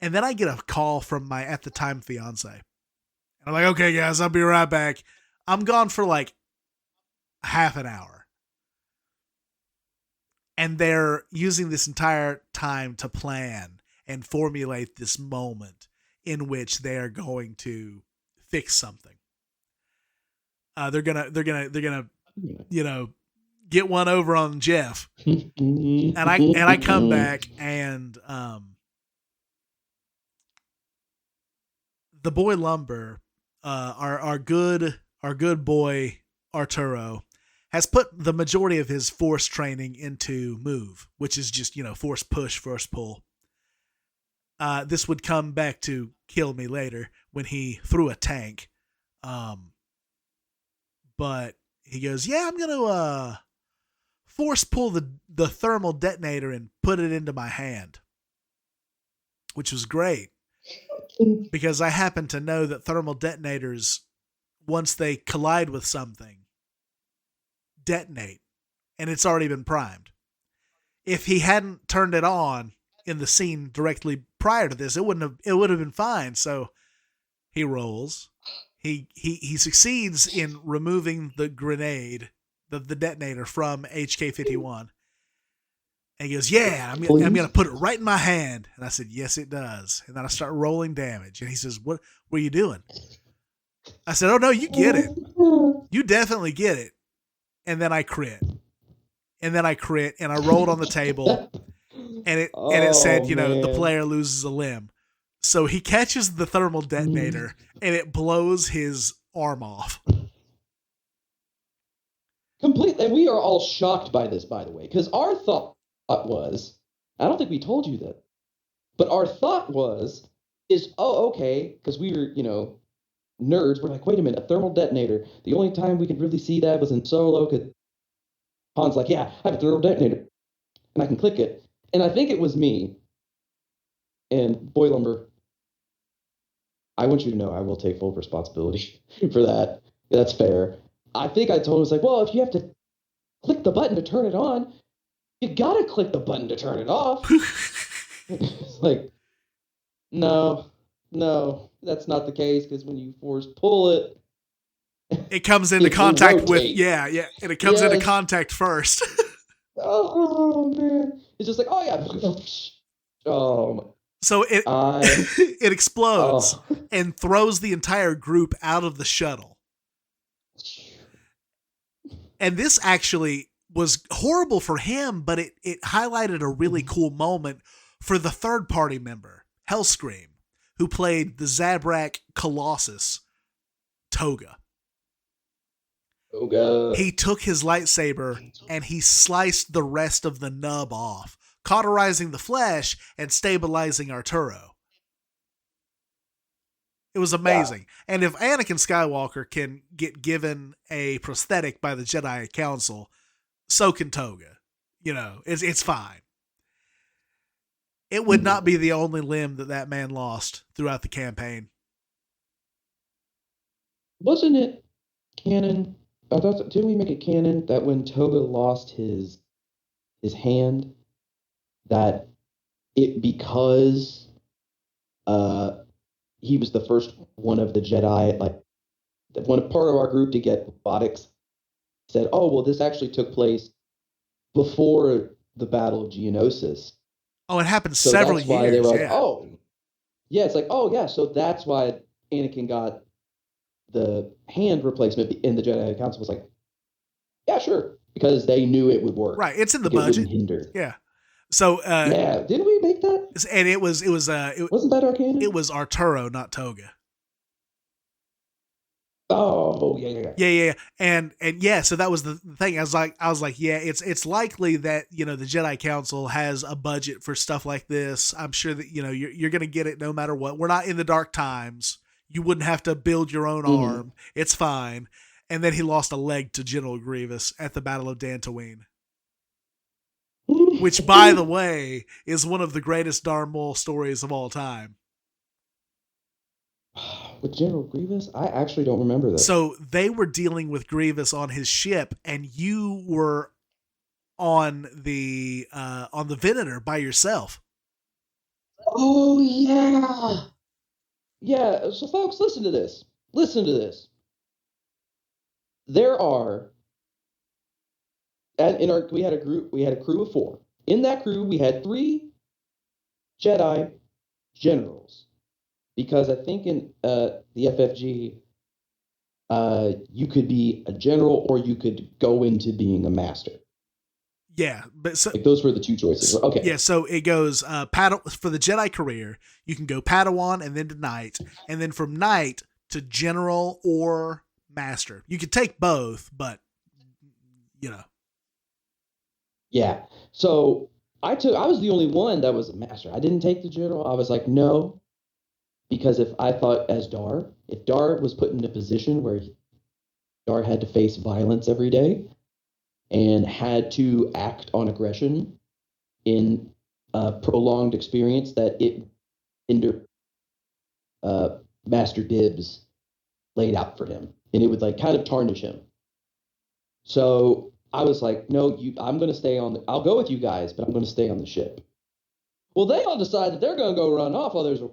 And then I get a call from my at the time fiance, and I'm like, okay, guys, I'll be right back. I'm gone for like half an hour. And they're using this entire time to plan and formulate this moment in which they're going to fix something. They're gonna get one over on Jeff. and I come back, and the boy Lumber, our good boy Arturo, has put the majority of his force training into move, which is just force push, force pull. This would come back to kill me later when he threw a tank. But he goes, yeah, I'm gonna force pull the thermal detonator and put it into my hand, which was great because I happen to know that thermal detonators, once they collide with something, detonate, and it's already been primed. If he hadn't turned it on in the scene directly prior to this, it would have been fine. So he rolls. He succeeds in removing the grenade, the detonator from HK-51. And he goes, yeah, I'm going to put it right in my hand. And I said, yes, it does. And then I start rolling damage. And he says, what are you doing? I said, oh, no, you get it. You definitely get it. And then I crit. And I rolled on the table. And it said, the player loses a limb. So he catches the thermal detonator, and it blows his arm off. Completely. And we are all shocked by this, by the way, because our thought was, I don't think we told you that, but our thought is, oh, okay, because we were, nerds. We're like, wait a minute, a thermal detonator. The only time we could really see that was in Solo, because Han's like, yeah, I have a thermal detonator, and I can click it. And I think it was me. And Boy Lumber, I want you to know I will take full responsibility for that. That's fair. I think I told him, it's like, well, if you have to click the button to turn it on, you gotta click the button to turn it off. It's like, no, that's not the case, because when you force pull it, it comes into contact with, and it comes into contact first. Oh man, it's just like, oh yeah. So it explodes and throws the entire group out of the shuttle. And this actually was horrible for him, but it highlighted a really cool moment for the third party member, Hellscream, who played the Zabrak Colossus, Toga. He took his lightsaber and he sliced the rest of the nub off, cauterizing the flesh and stabilizing Arturo. It was amazing. Yeah. And if Anakin Skywalker can get given a prosthetic by the Jedi Council, so can Toga. It's fine. It would not be the only limb that man lost throughout the campaign. wasn't it canon? I thought didn't we make it canon that when Toga lost his hand, that it because uh he was the first one of the Jedi, like one part of our group to get robotics, said, "Oh well, this actually took place before the Battle of Geonosis." Oh, it happened So several that's why they were years. like, Yeah. "Oh, yeah." It's like, "Oh yeah." So that's why Anakin got the hand replacement, and the Jedi Council was like, "Yeah, sure," because they knew it would work. Right. It's in the Like it budget. wouldn't hinder. Yeah. So, Yeah, didn't we make that? and Wasn't that our it canon? was Arturo, not Toga. Oh, yeah, yeah, yeah. Yeah. And yeah, so that was the thing. I was like, yeah, it's likely that, the Jedi Council has a budget for stuff like this. I'm sure that, you're going to get it no matter what. We're not in the dark times. You wouldn't have to build your own Mm-hmm. arm. It's fine. And then he lost a leg to General Grievous at the Battle of Dantooine, which, by the way, is one of the greatest Darth Maul stories of all time. With General Grievous, I actually don't remember this. So they were dealing with Grievous on his ship, and you were on the Venator by yourself. Oh yeah, yeah. So folks, listen to this. Listen to this. There are and in our we had a group. We had a crew of four. In that crew, we had three Jedi generals because I think in the FFG, you could be a general or you could go into being a master. Yeah, but so Like those were the two choices. Okay. yeah, so it goes for the Jedi career. You can go Padawan and then to Knight, and then from Knight to General or Master. You could take both, but you know, Yeah. So I was the only one that was a master. I didn't take the general. I was like, no, because if I thought as Dar, if Dar was put in a position where Dar had to face violence every day and had to act on aggression in a prolonged experience, that it hindered Master Dibs laid out for him, and it would like kind of tarnish him. So I was like, no, I'm going to stay on. I'll go with you guys, but I'm going to stay on the ship. Well, they all decide that they're going to go run off while there's a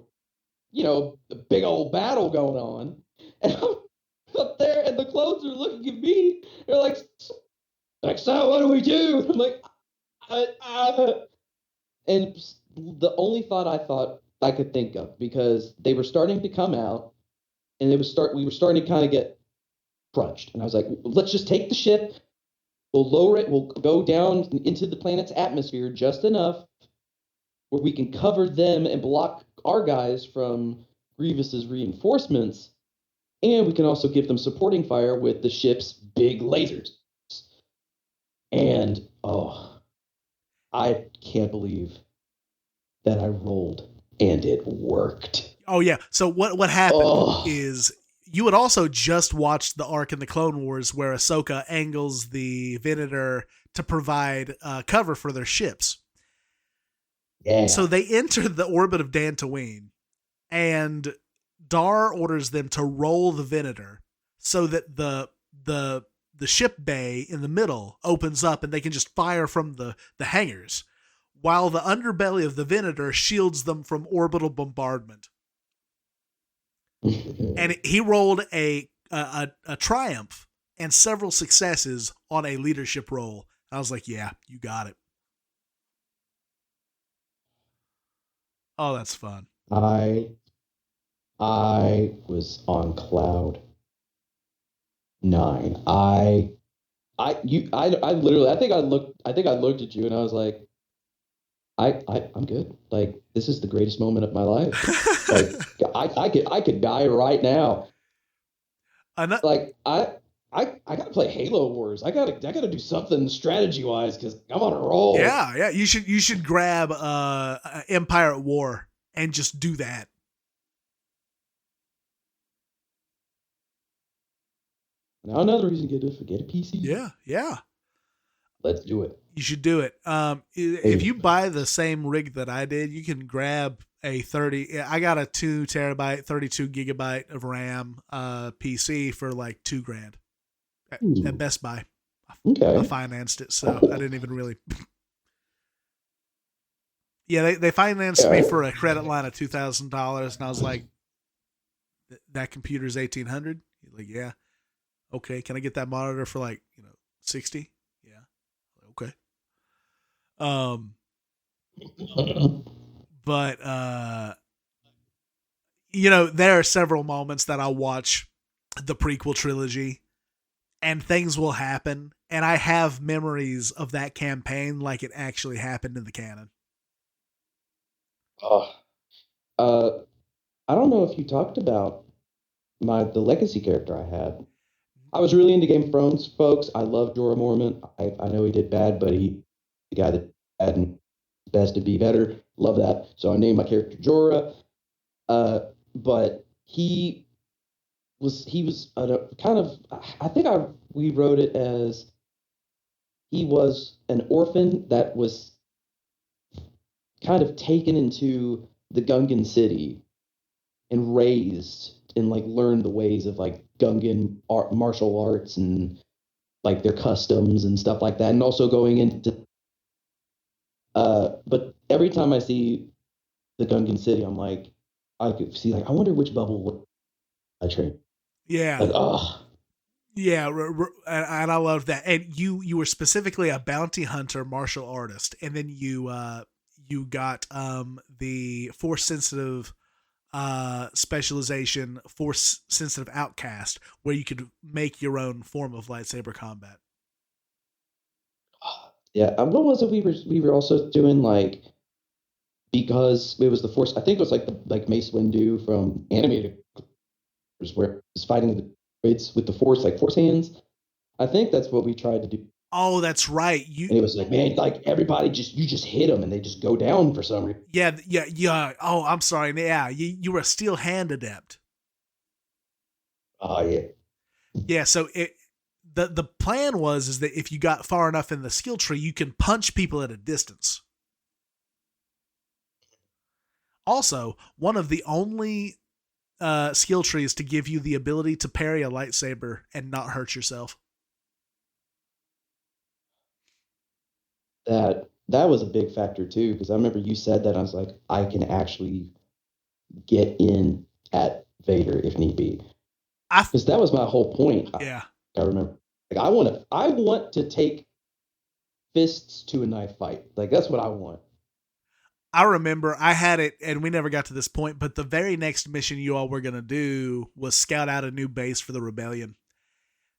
big old battle going on, and I'm up there, and the clones are looking at me. They're like, so what do we do? I'm like, and the only thought I thought I could think of, because they were starting to come out, and we were starting to kind of get crunched, and I was like, let's just take the ship. We'll lower it. We'll go down into the planet's atmosphere just enough where we can cover them and block our guys from Grievous's reinforcements, and we can also give them supporting fire with the ship's big lasers. And I can't believe that I rolled and it worked. oh yeah. So what happened Oh, is you had also just watched the arc in the Clone Wars where Ahsoka angles the Venator to provide cover for their ships. So yeah. they enter the orbit of Dantooine, and Dar orders them to roll the Venator so that the ship bay in the middle opens up and they can just fire from the hangars, while the underbelly of the Venator shields them from orbital bombardment. And he rolled a triumph and several successes on a leadership roll. I was like, yeah, you got it. Oh, that's fun. I I was on cloud nine. I literally I think I looked at you and I was like, I'm good. Like this is the greatest moment of my life. Like I could die right now. Ano- Like I gotta play Halo Wars. I gotta do something strategy wise because I'm on a roll. yeah. You should grab Empire at War and just do that. Now another reason to get a PC. Yeah. Let's do it. You should do it. If Hey. you buy the same rig that I did, you can grab a 30. I got a 2 terabyte, 32 gigabyte of RAM PC for like $2,000 at Ooh, Best Buy. I okay. financed it, so I didn't even really. Yeah, they financed me Okay. for a credit line of $2,000, and I was like, "That computer's 1,800." He's like, "Yeah, okay. Can I get that monitor for like 60?" Yeah, okay. Um, but there are several moments that I'll watch the prequel trilogy and things will happen, and I have memories of that campaign like it actually happened in the canon. Oh, uh, I don't know if you talked about the legacy character I had. I was really into Game of Thrones, folks. I love Jorah Mormont. I know he did bad, but the guy that had best to be better. Love that. So I named my character Jorah. Uh, but he was kind of, I think we wrote it as he was an orphan that was kind of taken into the Gungan city and raised and like learned the ways of like Gungan martial arts and like their customs and stuff like that, and also going into. But every time I see the Gungan city, I'm like, I could see like, I wonder which bubble would I trade. Yeah, Like, oh, yeah, and I love that. And you were specifically a bounty hunter martial artist, and then you got the force sensitive specialization, force sensitive outcast, where you could make your own form of lightsaber combat. yeah. What was it? We were also doing like, because it was the force. I think it was like the like Mace Windu from animated, where it's fighting the it's with the force, like force hands. I think that's what we tried to do. Oh, that's right. And it was like, man, like everybody you just hit them and they just go down for some reason. Yeah. Oh, I'm sorry. Yeah, you were a steel hand adept. Oh yeah. Yeah, so the plan was is that if you got far enough in the skill tree, you can punch people at a distance. Also, one of the only skill trees to give you the ability to parry a lightsaber and not hurt yourself. That was a big factor too, because I remember you said that. I was like, I can actually get in at Vader if need be, I because that was my whole point. yeah. I remember, like, I want to take fists to a knife fight. Like that's what I want. I remember I had it, and we never got to this point. But the very next mission you all were gonna do was scout out a new base for the rebellion,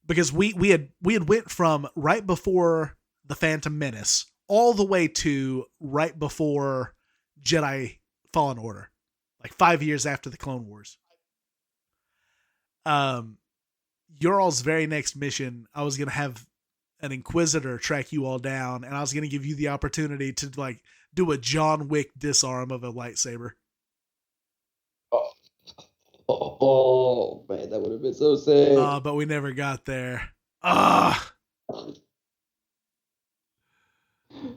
because we had went from right before the Phantom Menace all the way to right before Jedi Fallen Order, like 5 years after the Clone Wars. Um, your all's very next mission, I was gonna have an Inquisitor track you all down, and I was gonna give you the opportunity to like do a John Wick disarm of a lightsaber. Oh, oh man, that would have been so sick. But we never got there. Ah. I'll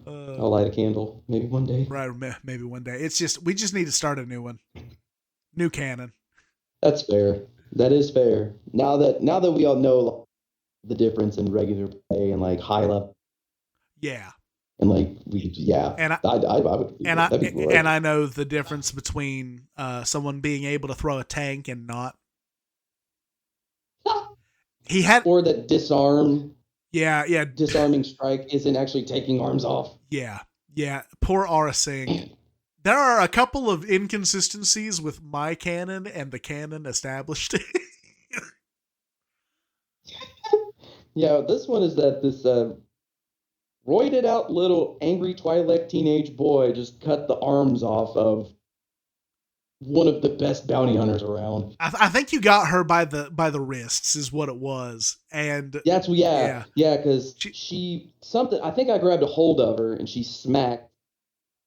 Uh, light a candle, maybe one day. right, maybe one day. It's just we just need to start a new one, new canon. That's fair. That is fair. Now that we all know the difference in regular play and like high level, Yeah, and like yeah, and I I would and I that'd be and great. I know the difference between someone being able to throw a tank and not. He had Or that yeah disarming strike isn't actually taking arms off. yeah yeah. Poor Aura Singh. There are a couple of inconsistencies with my canon and the canon established. Yeah, this one is that this roided out little angry Twi'lek teenage boy just cut the arms off of one of the best bounty hunters around. I think you got her by the wrists is what it was, and That's yeah, yeah, yeah, because she, she something. I think I grabbed a hold of her and she smacked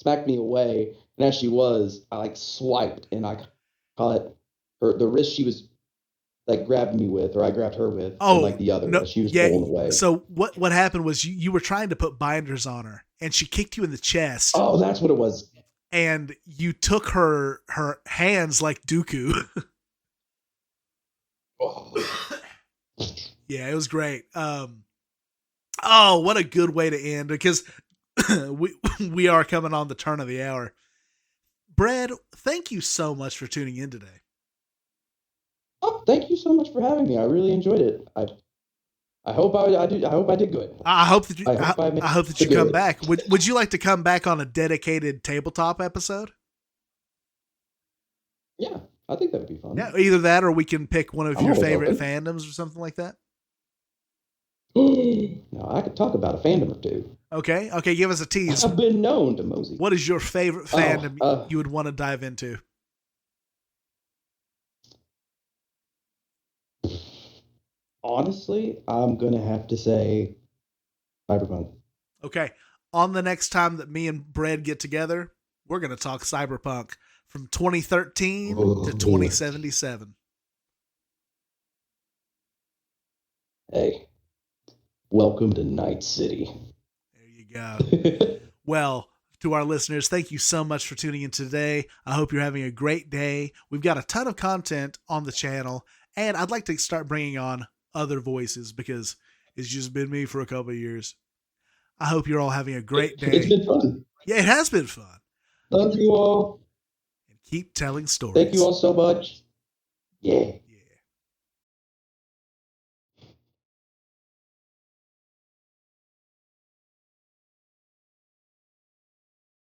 me away. And as she was, I like swiped and I caught her the wrist she was like grabbed me with, or I grabbed her with, and Oh like the other no, as she was yeah. pulling away. So what happened was you were trying to put binders on her, and she kicked you in the chest, Oh, that's what it was. and you took her hands like Dooku. Oh. Yeah, it was great. Oh, what a good way to end, because we are coming on the turn of the hour. Brad, thank you so much for tuning in today. Oh, thank you so much for having me. I really enjoyed it. I hope I hope I did good. I hope that you I hope I made I hope that it you come good. back. Would you like to come back on a dedicated tabletop episode? Yeah, I think that would be Yeah, fun. either that or we can pick one of I'm your always favorite open. fandoms or something like that. Now I could talk about a fandom or two. Okay, okay, give us a tease. I've been known to mosey. What is your favorite Oh, fandom you would want to dive into? honestly, I'm gonna have to say Cyberpunk. Okay, on the next time that me and Brad get together, we're going to talk Cyberpunk from 2013 to Oh, 2077. hey, welcome to Night City. There you go. Well, to our listeners, thank you so much for tuning in today. I hope you're having a great day. We've got a ton of content on the channel, and I'd like to start bringing on other voices because it's just been me for a couple of years. I hope you're all having a great It's day. been fun. Yeah, it has been fun. Love you all. And keep telling Thank you stories. all so much. Yeah.